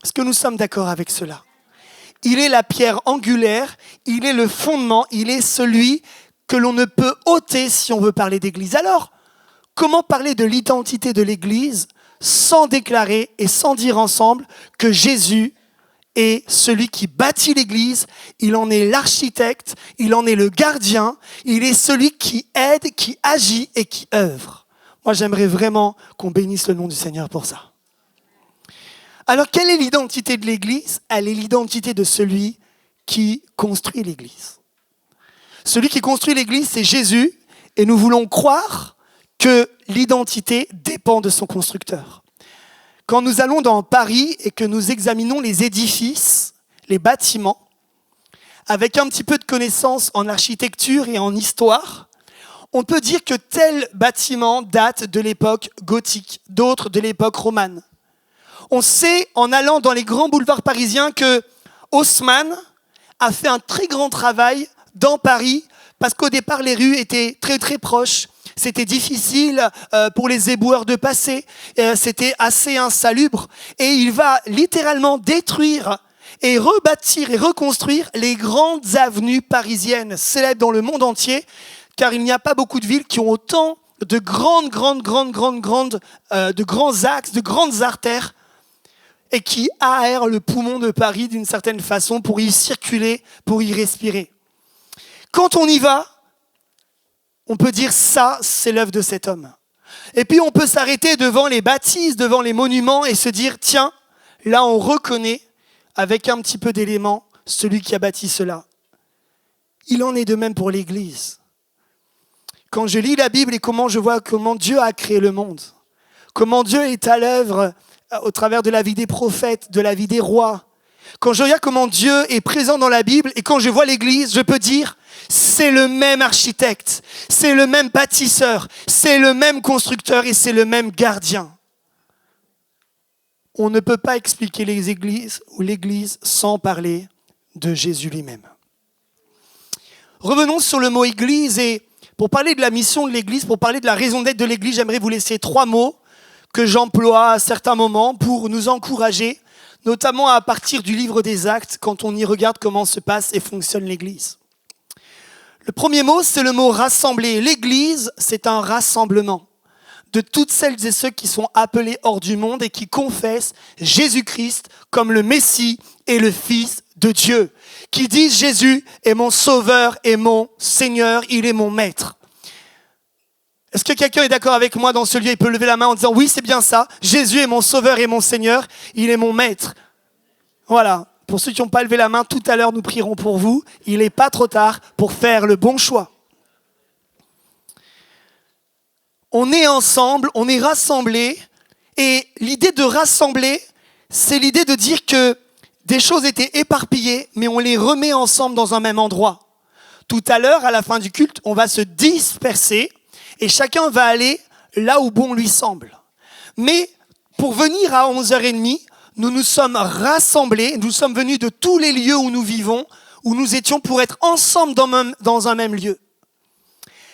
Est-ce que nous sommes d'accord avec cela ? Il est la pierre angulaire, il est le fondement, il est celui que l'on ne peut ôter si on veut parler d'Église. Alors, comment parler de l'identité de l'Église sans déclarer et sans dire ensemble que Jésus est celui qui bâtit l'Église, il en est l'architecte, il en est le gardien, il est celui qui aide, qui agit et qui œuvre. Moi, j'aimerais vraiment qu'on bénisse le nom du Seigneur pour ça. Alors, quelle est l'identité de l'Église ? Elle est l'identité de celui qui construit l'Église. Celui qui construit l'Église, c'est Jésus. Et nous voulons croire que l'identité dépend de son constructeur. Quand nous allons dans Paris et que nous examinons les édifices, les bâtiments, avec un petit peu de connaissance en architecture et en histoire, on peut dire que tel bâtiment date de l'époque gothique, d'autres de l'époque romane. On sait, en allant dans les grands boulevards parisiens, que Haussmann a fait un très grand travail dans Paris, parce qu'au départ, les rues étaient très très proches. C'était difficile pour les éboueurs de passer. C'était assez insalubre. Et il va littéralement détruire et rebâtir et reconstruire les grandes avenues parisiennes, célèbres dans le monde entier, car il n'y a pas beaucoup de villes qui ont autant de grands axes, de grandes artères, et qui aèrent le poumon de Paris d'une certaine façon pour y circuler, pour y respirer. Quand on y va, on peut dire ça, c'est l'œuvre de cet homme. Et puis on peut s'arrêter devant les bâtisses, devant les monuments et se dire, tiens, là on reconnaît, avec un petit peu d'éléments, celui qui a bâti cela. Il en est de même pour l'Église. Quand je lis la Bible et comment je vois comment Dieu a créé le monde, comment Dieu est à l'œuvre au travers de la vie des prophètes, de la vie des rois, quand je regarde comment Dieu est présent dans la Bible et quand je vois l'Église, je peux dire, c'est le même architecte, c'est le même bâtisseur, c'est le même constructeur et c'est le même gardien. On ne peut pas expliquer les églises ou l'Église sans parler de Jésus lui-même. Revenons sur le mot Église et pour parler de la mission de l'Église, pour parler de la raison d'être de l'Église, j'aimerais vous laisser 3 mots que j'emploie à certains moments pour nous encourager, notamment à partir du livre des Actes, quand on y regarde comment se passe et fonctionne l'Église. Le premier mot, c'est le mot rassembler. L'Église, c'est un rassemblement de toutes celles et ceux qui sont appelés hors du monde et qui confessent Jésus-Christ comme le Messie et le Fils de Dieu, qui disent Jésus est mon Sauveur et mon Seigneur, il est mon Maître. Est-ce que quelqu'un est d'accord avec moi dans ce lieu? Il peut lever la main en disant oui, c'est bien ça, Jésus est mon Sauveur et mon Seigneur, il est mon Maître. Voilà, pour ceux qui n'ont pas levé la main, tout à l'heure nous prierons pour vous, il n'est pas trop tard pour faire le bon choix. On est ensemble, on est rassemblés, et l'idée de rassembler, c'est l'idée de dire que des choses étaient éparpillées, mais on les remet ensemble dans un même endroit. Tout à l'heure, à la fin du culte, on va se disperser, et chacun va aller là où bon lui semble. Mais pour venir à 11h30, nous nous sommes rassemblés, nous sommes venus de tous les lieux où nous vivons, où nous étions pour être ensemble dans un même lieu.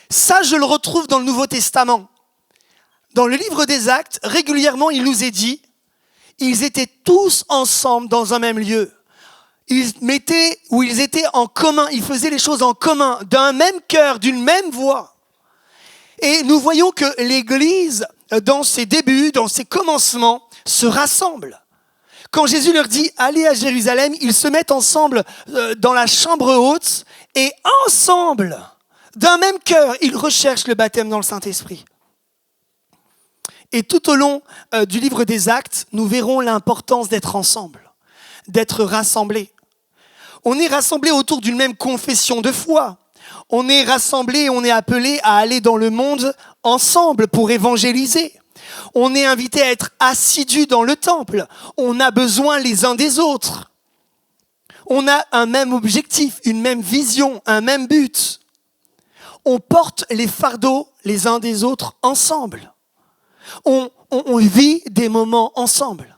Ça, je le retrouve dans le Nouveau Testament. Dans le livre des Actes, régulièrement, il nous est dit, ils étaient tous ensemble dans un même lieu. Ils étaient en commun, ils faisaient les choses en commun, d'un même cœur, d'une même voix. Et nous voyons que l'Église, dans ses débuts, dans ses commencements, se rassemble. Quand Jésus leur dit « Allez à Jérusalem », ils se mettent ensemble dans la chambre haute et ensemble, d'un même cœur, ils recherchent le baptême dans le Saint-Esprit. Et tout au long du livre des Actes, nous verrons l'importance d'être ensemble, d'être rassemblés. On est rassemblés autour d'une même confession de foi. On est rassemblés et on est appelés à aller dans le monde ensemble pour évangéliser. On est invités à être assidus dans le temple. On a besoin les uns des autres. On a un même objectif, une même vision, un même but. On porte les fardeaux les uns des autres ensemble. On vit des moments ensemble.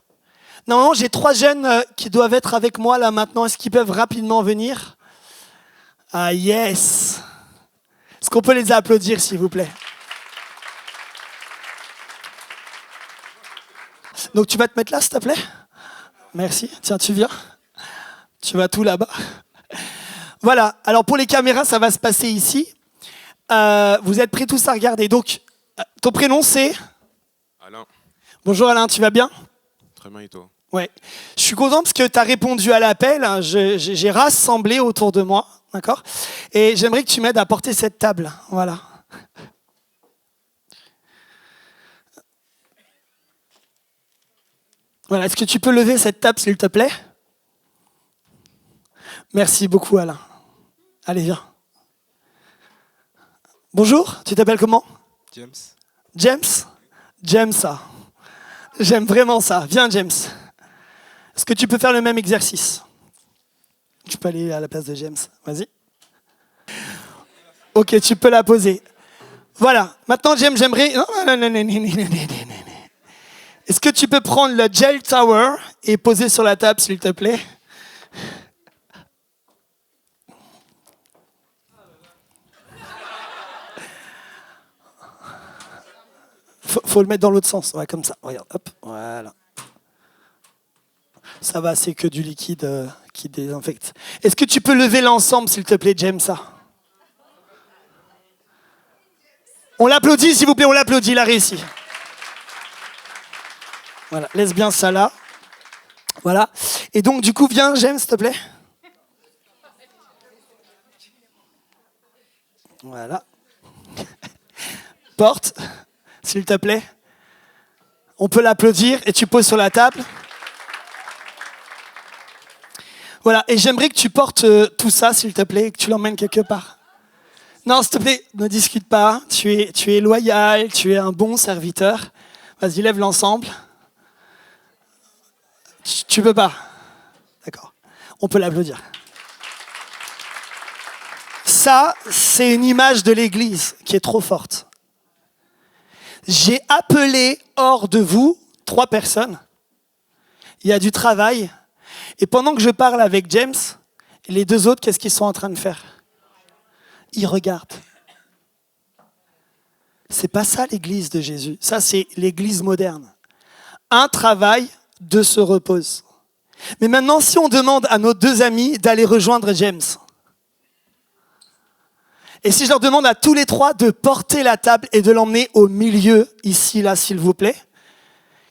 Normalement, j'ai 3 jeunes qui doivent être avec moi là maintenant. Est-ce qu'ils peuvent rapidement venir? Ah yes! Est-ce qu'on peut les applaudir, s'il vous plaît? Donc tu vas te mettre là, s'il te plaît? Merci. Tiens, tu viens. Tu vas tout là-bas. Voilà. Alors pour les caméras, ça va se passer ici. Vous êtes prêts tous à regarder. Donc, ton prénom c'est? Alain. Bonjour Alain, tu vas bien? Très bien et toi? Ouais. Je suis content parce que tu as répondu à l'appel. J'ai rassemblé autour de moi, d'accord? Et j'aimerais que tu m'aides à porter cette table. Voilà. Voilà. Est-ce que tu peux lever cette table, s'il te plaît? Merci beaucoup, Alain. Allez, viens. Bonjour, tu t'appelles comment? James. James? J'aime ça. J'aime vraiment ça. Viens, James. Est-ce que tu peux faire le même exercice? Tu peux aller à la place de James. Vas-y. Ok, tu peux la poser. Voilà. Maintenant, James, j'aimerais... Non. Est-ce que tu peux prendre le gel tower et poser sur la table, s'il te plaît? Faut le mettre dans l'autre sens. Ouais, comme ça. Regarde, hop, voilà. Ça va, c'est que du liquide qui désinfecte. Est-ce que tu peux lever l'ensemble, s'il te plaît, James, ça? On l'applaudit, s'il vous plaît, on l'applaudit, il a réussi. Voilà, laisse bien ça là. Voilà. Et donc, du coup, viens, James, s'il te plaît. Voilà. Porte, s'il te plaît. On peut l'applaudir et tu poses sur la table. Voilà, et j'aimerais que tu portes tout ça, s'il te plaît, et que tu l'emmènes quelque part. Non, s'il te plaît, ne discute pas. Tu es loyal, tu es un bon serviteur. Vas-y, lève l'ensemble. Tu peux pas. D'accord. On peut l'applaudir. Ça, c'est une image de l'Église qui est trop forte. J'ai appelé hors de vous 3 personnes. Il y a du travail. Et pendant que je parle avec James, les 2 autres, qu'est-ce qu'ils sont en train de faire? Ils regardent. C'est pas ça l'Église de Jésus. Ça, c'est l'Église moderne. Un travail, 2 se reposent. Mais maintenant, si on demande à nos 2 amis d'aller rejoindre James, et si je leur demande à tous les 3 de porter la table et de l'emmener au milieu, ici, là, s'il vous plaît,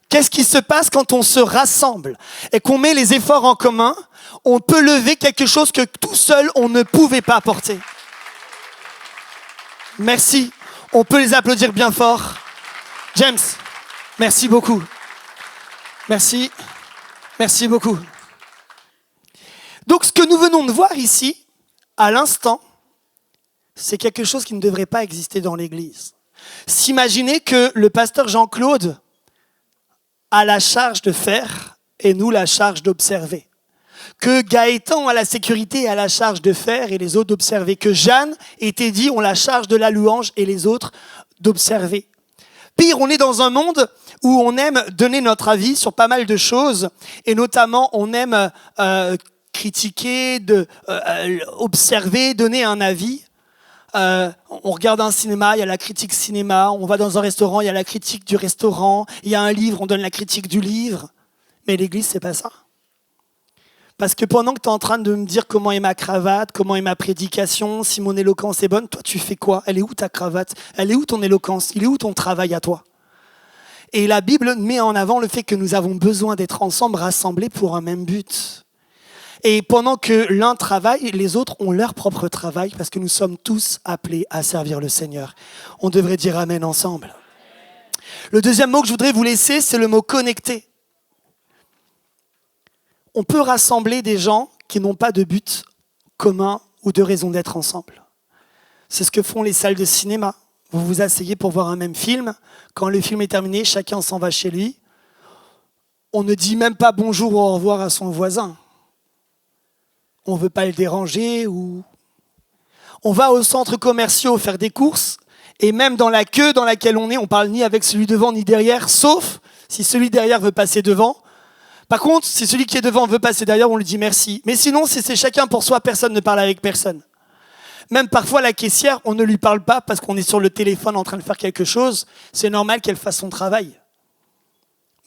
qu'est-ce qui se passe quand on se rassemble et qu'on met les efforts en commun? On peut lever quelque chose que tout seul, on ne pouvait pas porter. Merci. On peut les applaudir bien fort. James, merci beaucoup. Merci. Merci beaucoup. Donc, ce que nous venons de voir ici, à l'instant, c'est quelque chose qui ne devrait pas exister dans l'Église. S'imaginer que le pasteur Jean-Claude a la charge de faire et nous la charge d'observer. Que Gaëtan a la sécurité et a la charge de faire et les autres d'observer. Que Jeanne et Teddy ont la charge de la louange et les autres d'observer. Pire, on est dans un monde où on aime donner notre avis sur pas mal de choses et notamment on aime critiquer, observer, donner un avis. On regarde un cinéma, il y a la critique cinéma. On va dans un restaurant, il y a la critique du restaurant. Il y a un livre, on donne la critique du livre. Mais l'Église, c'est pas ça. Parce que pendant que tu es en train de me dire comment est ma cravate, comment est ma prédication, si mon éloquence est bonne, toi, tu fais quoi? Elle est où ta cravate? Elle est où ton éloquence? Il est où ton travail à toi? Et la Bible met en avant le fait que nous avons besoin d'être ensemble, rassemblés pour un même but. Et pendant que l'un travaille, les autres ont leur propre travail parce que nous sommes tous appelés à servir le Seigneur. On devrait dire Amen ensemble. Le deuxième mot que je voudrais vous laisser, c'est le mot connecter. On peut rassembler des gens qui n'ont pas de but commun ou de raison d'être ensemble. C'est ce que font les salles de cinéma. Vous vous asseyez pour voir un même film. Quand le film est terminé, chacun s'en va chez lui. On ne dit même pas bonjour ou au revoir à son voisin. On ne veut pas le déranger ou... On va aux centres commerciaux faire des courses et même dans la queue dans laquelle on est, on parle ni avec celui devant ni derrière, sauf si celui derrière veut passer devant. Par contre, si celui qui est devant veut passer derrière, on lui dit merci. Mais sinon, si c'est chacun pour soi, personne ne parle avec personne. Même parfois, la caissière, on ne lui parle pas parce qu'on est sur le téléphone en train de faire quelque chose. C'est normal qu'elle fasse son travail.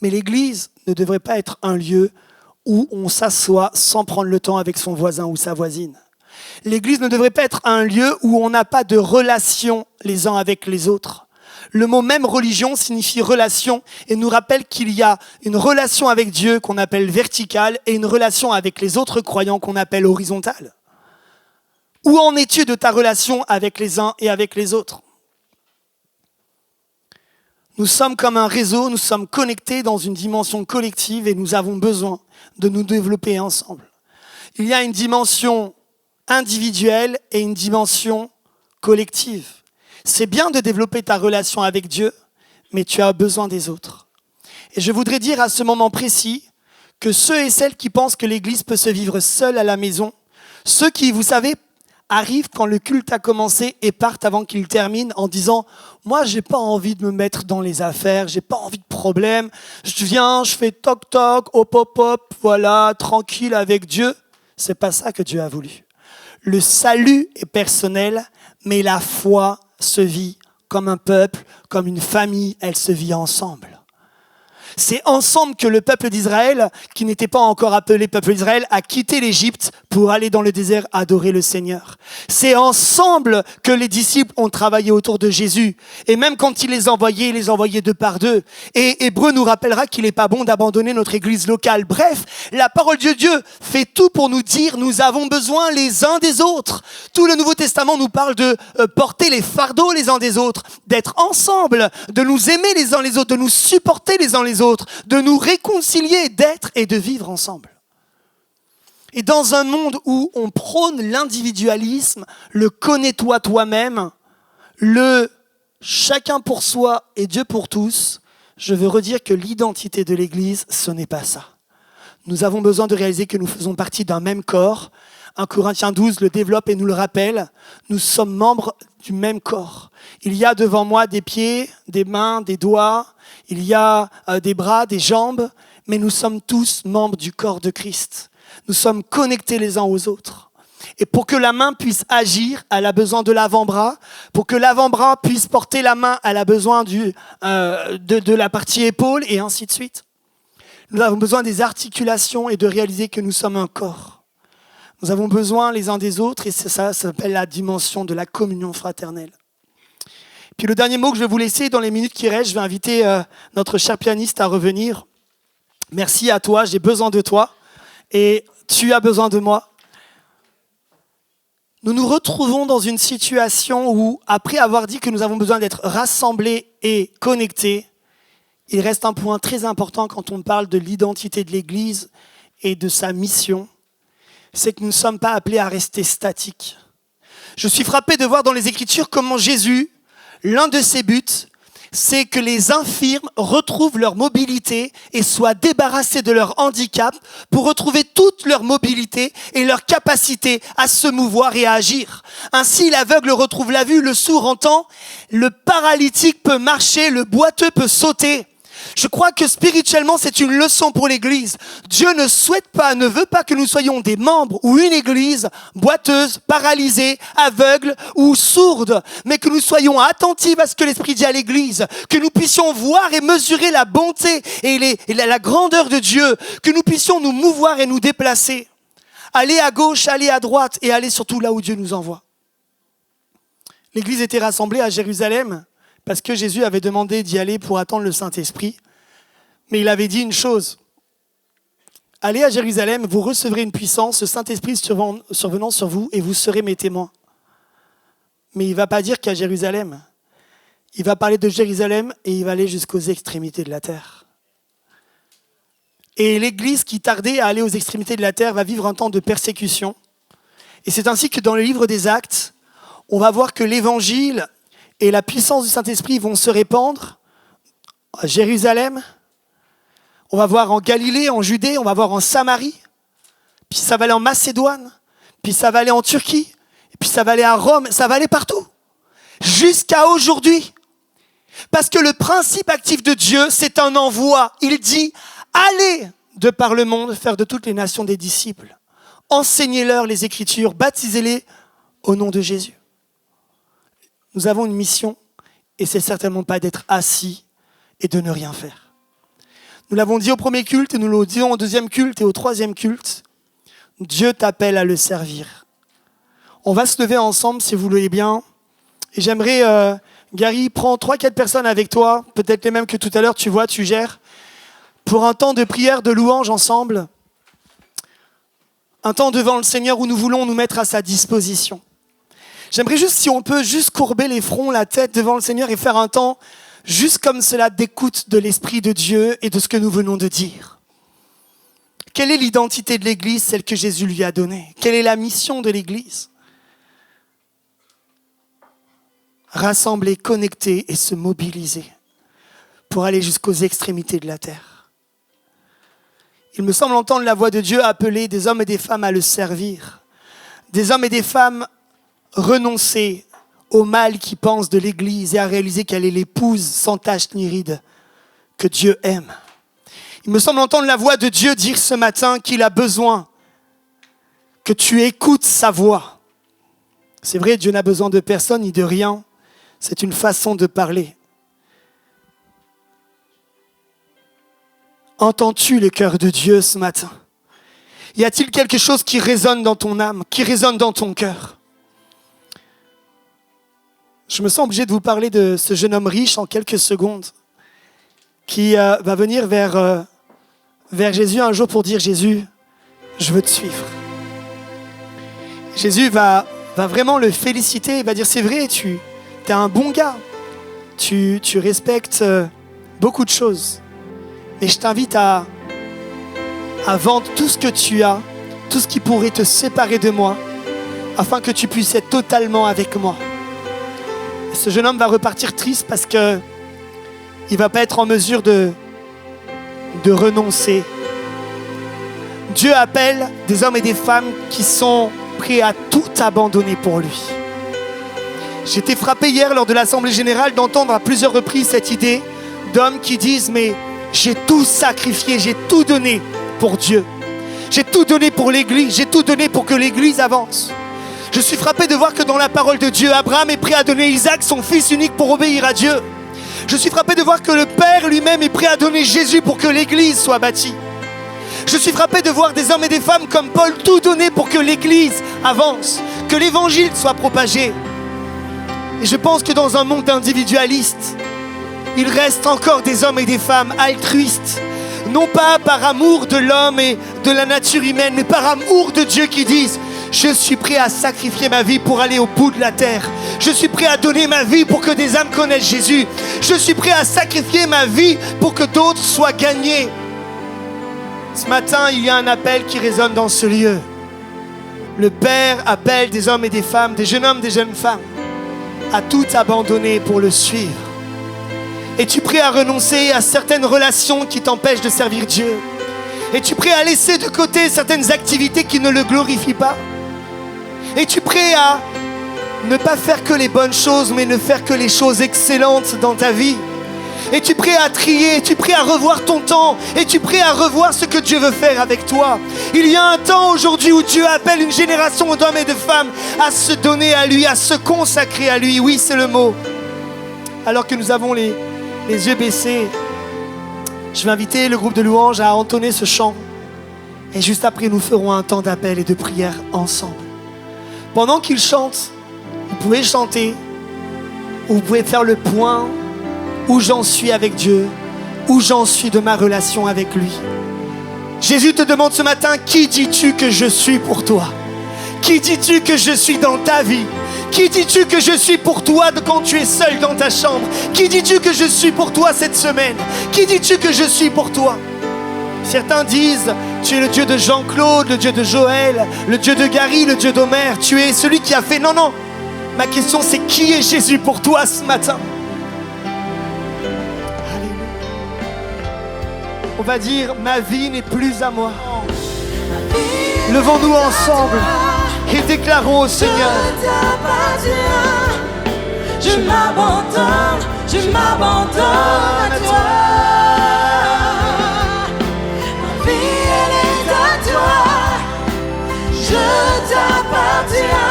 Mais l'Église ne devrait pas être un lieu où on s'assoit sans prendre le temps avec son voisin ou sa voisine. L'Église ne devrait pas être un lieu où on n'a pas de relation les uns avec les autres. Le mot même religion signifie relation et nous rappelle qu'il y a une relation avec Dieu qu'on appelle verticale et une relation avec les autres croyants qu'on appelle horizontale. Où en es-tu de ta relation avec les uns et avec les autres? Nous sommes comme un réseau, nous sommes connectés dans une dimension collective et nous avons besoin de nous développer ensemble. Il y a une dimension individuelle et une dimension collective. C'est bien de développer ta relation avec Dieu, mais tu as besoin des autres. Et je voudrais dire à ce moment précis que ceux et celles qui pensent que l'Église peut se vivre seule à la maison, ceux qui, vous savez, arrivent quand le culte a commencé et partent avant qu'il termine en disant « Moi, j'ai pas envie de me mettre dans les affaires, j'ai pas envie de problème. Je viens, je fais toc-toc, hop, voilà, tranquille avec Dieu. » C'est pas ça que Dieu a voulu. Le salut est personnel, mais la foi se vit comme un peuple, comme une famille, elle se vit ensemble. C'est ensemble que le peuple d'Israël, qui n'était pas encore appelé peuple d'Israël, a quitté l'Égypte pour aller dans le désert adorer le Seigneur. C'est ensemble que les disciples ont travaillé autour de Jésus. Et même quand il les envoyait deux par deux. Et Hébreu nous rappellera qu'il n'est pas bon d'abandonner notre église locale. Bref, la parole de Dieu fait tout pour nous dire nous avons besoin les uns des autres. Tout le Nouveau Testament nous parle de porter les fardeaux les uns des autres, d'être ensemble, de nous aimer les uns les autres, de nous supporter les uns les autres, de nous réconcilier, d'être et de vivre ensemble. Et dans un monde où on prône l'individualisme, le connais-toi toi-même, le chacun pour soi et Dieu pour tous, je veux redire que l'identité de l'Église, ce n'est pas ça. Nous avons besoin de réaliser que nous faisons partie d'un même corps. 1 Corinthiens 12 le développe et nous le rappelle. Nous sommes membres du même corps. Il y a devant moi des pieds, des mains, des doigts. Il y a des bras, des jambes. Mais nous sommes tous membres du corps de Christ. Nous sommes connectés les uns aux autres. Et pour que la main puisse agir, elle a besoin de l'avant-bras. Pour que l'avant-bras puisse porter la main, elle a besoin de la partie épaule et ainsi de suite. Nous avons besoin des articulations et de réaliser que nous sommes un corps. Nous avons besoin les uns des autres et ça s'appelle la dimension de la communion fraternelle. Puis le dernier mot que je vais vous laisser dans les minutes qui restent, je vais inviter notre cher pianiste à revenir. Merci à toi, j'ai besoin de toi et tu as besoin de moi. Nous nous retrouvons dans une situation où, après avoir dit que nous avons besoin d'être rassemblés et connectés, il reste un point très important quand on parle de l'identité de l'Église et de sa mission, c'est que nous ne sommes pas appelés à rester statiques. Je suis frappé de voir dans les Écritures comment Jésus, l'un de ses buts, c'est que les infirmes retrouvent leur mobilité et soient débarrassés de leur handicap pour retrouver toute leur mobilité et leur capacité à se mouvoir et à agir. Ainsi, l'aveugle retrouve la vue, le sourd entend, le paralytique peut marcher, le boiteux peut sauter. Je crois que spirituellement, c'est une leçon pour l'Église. Dieu ne veut pas que nous soyons des membres ou une Église boiteuse, paralysée, aveugle ou sourde, mais que nous soyons attentifs à ce que l'Esprit dit à l'Église, que nous puissions voir et mesurer la bonté et la grandeur de Dieu, que nous puissions nous mouvoir et nous déplacer, aller à gauche, aller à droite et aller surtout là où Dieu nous envoie. L'Église était rassemblée à Jérusalem parce que Jésus avait demandé d'y aller pour attendre le Saint-Esprit. Mais il avait dit une chose. Allez à Jérusalem, vous recevrez une puissance, le Saint-Esprit survenant sur vous et vous serez mes témoins. Mais il ne va pas dire qu'à Jérusalem. Il va parler de Jérusalem et il va aller jusqu'aux extrémités de la terre. Et l'Église qui tardait à aller aux extrémités de la terre va vivre un temps de persécution. Et c'est ainsi que dans le livre des Actes, on va voir que l'Évangile et la puissance du Saint-Esprit vont se répandre à Jérusalem. On va voir en Galilée, en Judée, on va voir en Samarie. Puis ça va aller en Macédoine. Puis ça va aller en Turquie. Et puis ça va aller à Rome. Ça va aller partout. Jusqu'à aujourd'hui. Parce que le principe actif de Dieu, c'est un envoi. Il dit, allez de par le monde, faire de toutes les nations des disciples. Enseignez-leur les Écritures, baptisez-les au nom de Jésus. Nous avons une mission et c'est certainement pas d'être assis et de ne rien faire. Nous l'avons dit au premier culte et nous le disons au deuxième culte et au troisième culte. Dieu t'appelle à le servir. On va se lever ensemble si vous le voulez bien. Et j'aimerais, Gary, prends 3-4 personnes avec toi, peut-être les mêmes que tout à l'heure, tu vois, tu gères, pour un temps de prière, de louange ensemble. Un temps devant le Seigneur où nous voulons nous mettre à sa disposition. J'aimerais juste, si on peut, juste courber les fronts, la tête devant le Seigneur et faire un temps juste comme cela d'écoute de l'Esprit de Dieu et de ce que nous venons de dire. Quelle est l'identité de l'Église, celle que Jésus lui a donnée? Quelle est la mission de l'Église? rassembler, connecter et se mobiliser pour aller jusqu'aux extrémités de la terre. Il me semble entendre la voix de Dieu appeler des hommes et des femmes à le servir. Des hommes et des femmes renoncer au mal qu'ils pensent de l'Église et à réaliser qu'elle est l'épouse sans tache ni ride que Dieu aime. Il me semble entendre la voix de Dieu dire ce matin qu'il a besoin que tu écoutes sa voix. C'est vrai, Dieu n'a besoin de personne ni de rien. C'est une façon de parler. Entends-tu le cœur de Dieu ce matin? Y a-t-il quelque chose qui résonne dans ton âme, qui résonne dans ton cœur? Je me sens obligé de vous parler de ce jeune homme riche en quelques secondes qui va venir vers Jésus un jour pour dire « Jésus, je veux te suivre ». Jésus va vraiment le féliciter, il va dire « C'est vrai, tu es un bon gars, tu respectes beaucoup de choses, mais je t'invite à vendre tout ce que tu as, tout ce qui pourrait te séparer de moi, afin que tu puisses être totalement avec moi. » Et ce jeune homme va repartir triste parce que il ne va pas être en mesure de renoncer. Dieu appelle des hommes et des femmes qui sont prêts à tout abandonner pour lui. J'ai été frappé hier lors de l'Assemblée Générale d'entendre à plusieurs reprises cette idée d'hommes qui disent « Mais j'ai tout sacrifié, j'ai tout donné pour Dieu. J'ai tout donné pour l'Église, j'ai tout donné pour que l'Église avance. » Je suis frappé de voir que dans la parole de Dieu, Abraham est prêt à donner Isaac, son fils unique, pour obéir à Dieu. Je suis frappé de voir que le Père lui-même est prêt à donner Jésus pour que l'Église soit bâtie. Je suis frappé de voir des hommes et des femmes comme Paul tout donner pour que l'Église avance, que l'Évangile soit propagé. Et je pense que dans un monde individualiste, il reste encore des hommes et des femmes altruistes, non pas par amour de l'homme et de la nature humaine, mais par amour de Dieu qui disent « Je suis prêt à sacrifier ma vie pour aller au bout de la terre. Je suis prêt à donner ma vie pour que des âmes connaissent Jésus. Je suis prêt à sacrifier ma vie pour que d'autres soient gagnés. » Ce matin, il y a un appel qui résonne dans ce lieu. Le Père appelle des hommes et des femmes, des jeunes hommes, des jeunes femmes, à tout abandonner pour le suivre. Es-tu prêt à renoncer à certaines relations qui t'empêchent de servir Dieu? Es-tu prêt à laisser de côté certaines activités qui ne le glorifient pas? Es-tu prêt à ne pas faire que les bonnes choses, mais ne faire que les choses excellentes dans ta vie? Es-tu prêt à trier? Es-tu prêt à revoir ton temps? Es-tu prêt à revoir ce que Dieu veut faire avec toi? Il y a un temps aujourd'hui où Dieu appelle une génération d'hommes et de femmes à se donner à lui, à se consacrer à lui. Oui, c'est le mot. Alors que nous avons les yeux baissés, je vais inviter le groupe de louanges à entonner ce chant. Et juste après, nous ferons un temps d'appel et de prière ensemble. Pendant qu'ils chantent, vous pouvez chanter, ou vous pouvez faire le point où j'en suis avec Dieu, où j'en suis de ma relation avec lui. Jésus te demande ce matin, qui dis-tu que je suis pour toi? Qui dis-tu que je suis dans ta vie? Qui dis-tu que je suis pour toi quand tu es seul dans ta chambre? Qui dis-tu que je suis pour toi cette semaine? Qui dis-tu que je suis pour toi? Certains disent, tu es le Dieu de Jean-Claude, le Dieu de Joël, le Dieu de Gary, le Dieu d'Omer. Tu es celui qui a fait... Non, non. Ma question, c'est qui est Jésus pour toi ce matin? Alléluia. On va dire, ma vie n'est plus à moi. Levons-nous ensemble et déclarons au Seigneur. Je m'abandonne à toi. Ma vie, elle est à toi. Je t'appartiens.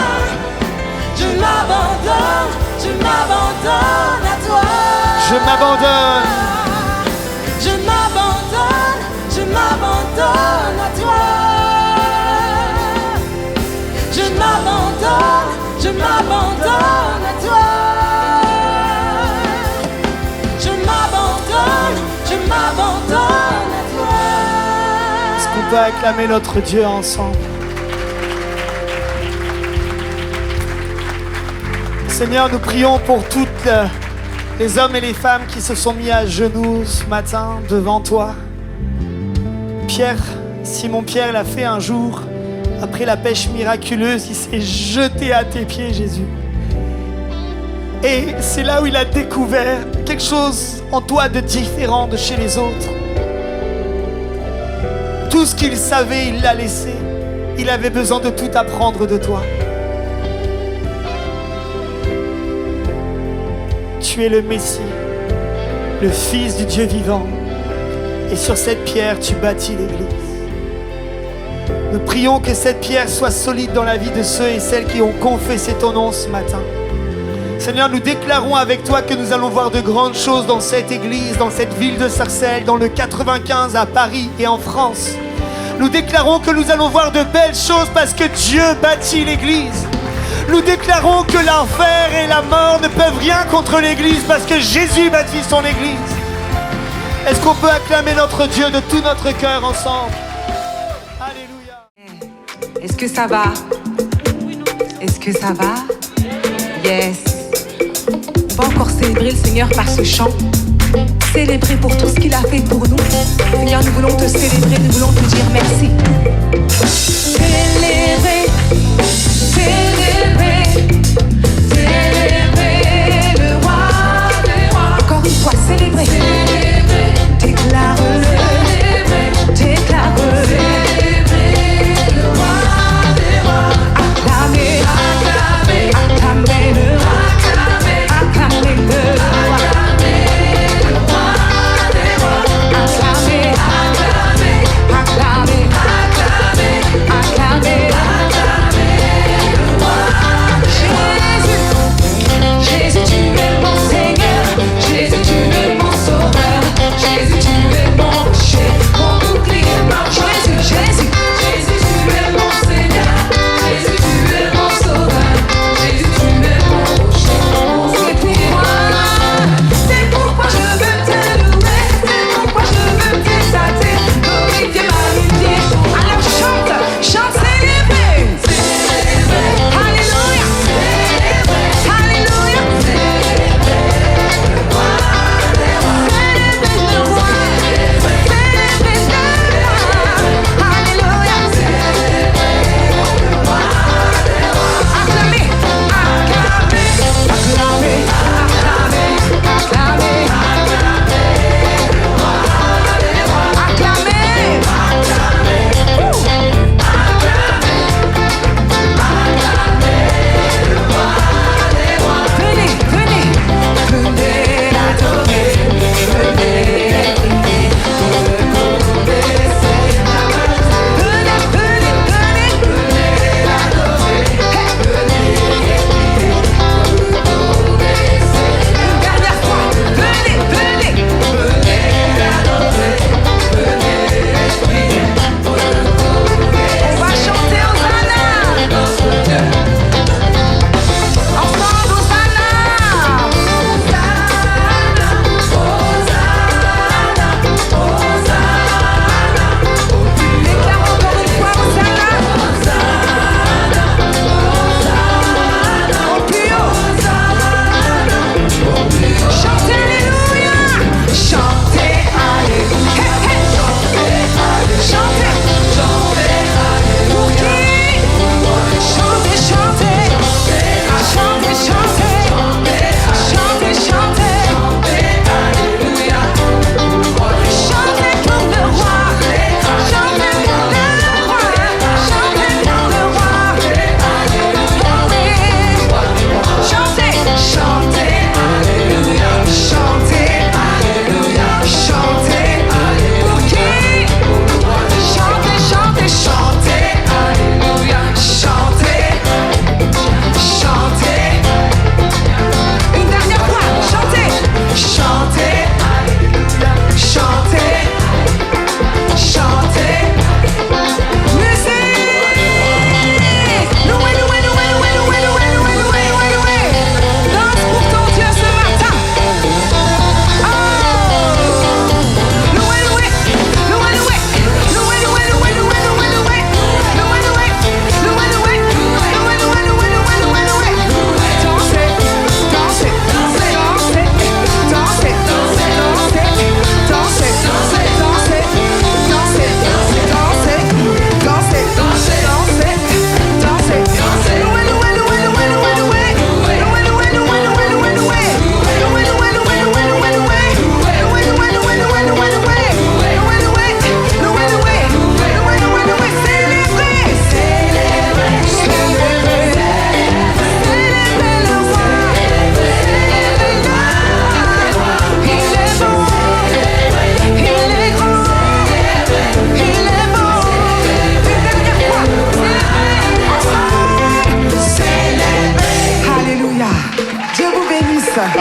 Je m'abandonne à toi. Je m'abandonne. Je m'abandonne à toi. Je m'abandonne à toi. Je m'abandonne à toi. Est-ce qu'on peut acclamer notre Dieu ensemble? Seigneur, nous prions pour toutes les hommes et les femmes qui se sont mis à genoux ce matin devant toi. Pierre, Simon-Pierre l'a fait un jour. Après la pêche miraculeuse, il s'est jeté à tes pieds, Jésus. Et c'est là où il a découvert quelque chose en toi de différent de chez les autres. Tout ce qu'il savait, il l'a laissé. Il avait besoin de tout apprendre de toi. Tu es le Messie, le Fils du Dieu vivant. Et sur cette pierre, tu bâtis l'Église. Nous prions que cette pierre soit solide dans la vie de ceux et celles qui ont confessé ton nom ce matin. Seigneur, nous déclarons avec toi que nous allons voir de grandes choses dans cette église, dans cette ville de Sarcelles, dans le 95 à Paris et en France. Nous déclarons que nous allons voir de belles choses parce que Dieu bâtit l'église. Nous déclarons que l'enfer et la mort ne peuvent rien contre l'église parce que Jésus bâtit son église. Est-ce qu'on peut acclamer notre Dieu de tout notre cœur ensemble? Alléluia. Est-ce que ça va? Est-ce que ça va? Yes. On va encore célébrer le Seigneur par ce chant. Célébrer pour tout ce qu'il a fait pour nous. Seigneur, nous voulons te célébrer, nous voulons te dire merci. Célébrer, célébrer, célébrer le roi des rois. Encore une fois, célébrer. Célébrer, déclare-le, déclare-le. Célébrer le roi des rois. Acclamer, acclamer, acclamer le roi. Acclamer le roi. Acclamer, acclamer, acclamer, acclamer, acclamer.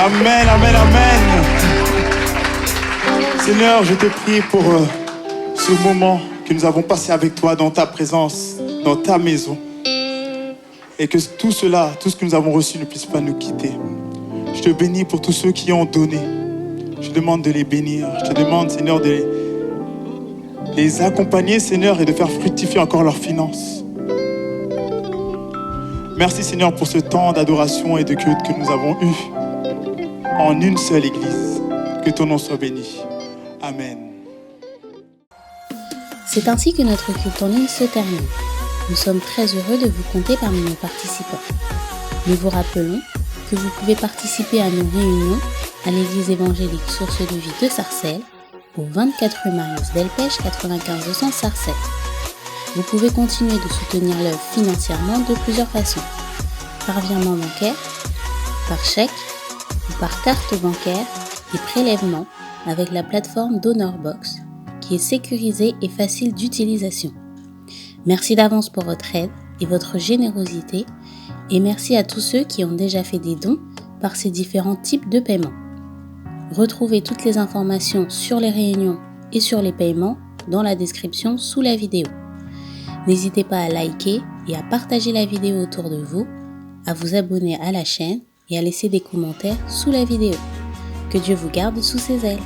Amen, amen, amen. Seigneur, je te prie pour ce moment que nous avons passé avec toi dans ta présence, dans ta maison. Et que tout cela, tout ce que nous avons reçu ne puisse pas nous quitter. Je te bénis pour tous ceux qui ont donné. Je te demande de les bénir. Je te demande, Seigneur, de les accompagner, Seigneur, et de faire fructifier encore leurs finances. Merci, Seigneur, pour ce temps d'adoration et de culte que nous avons eu en une seule église. Que ton nom soit béni. Amen. C'est ainsi que notre culte en ligne se termine. Nous sommes très heureux de vous compter parmi nos participants. Nous vous rappelons que vous pouvez participer à nos réunions à l'église évangélique Source de Vie de Sarcelles, au 24 rue Marius Delpech, 95 200 Sarcelles. Vous pouvez continuer de soutenir l'œuvre financièrement de plusieurs façons. Par virement bancaire, par chèque ou par carte bancaire et prélèvement avec la plateforme DonorBox qui est sécurisée et facile d'utilisation. Merci d'avance pour votre aide et votre générosité et merci à tous ceux qui ont déjà fait des dons par ces différents types de paiements. Retrouvez toutes les informations sur les réunions et sur les paiements dans la description sous la vidéo. N'hésitez pas à liker et à partager la vidéo autour de vous, à vous abonner à la chaîne et à laisser des commentaires sous la vidéo. Que Dieu vous garde sous ses ailes.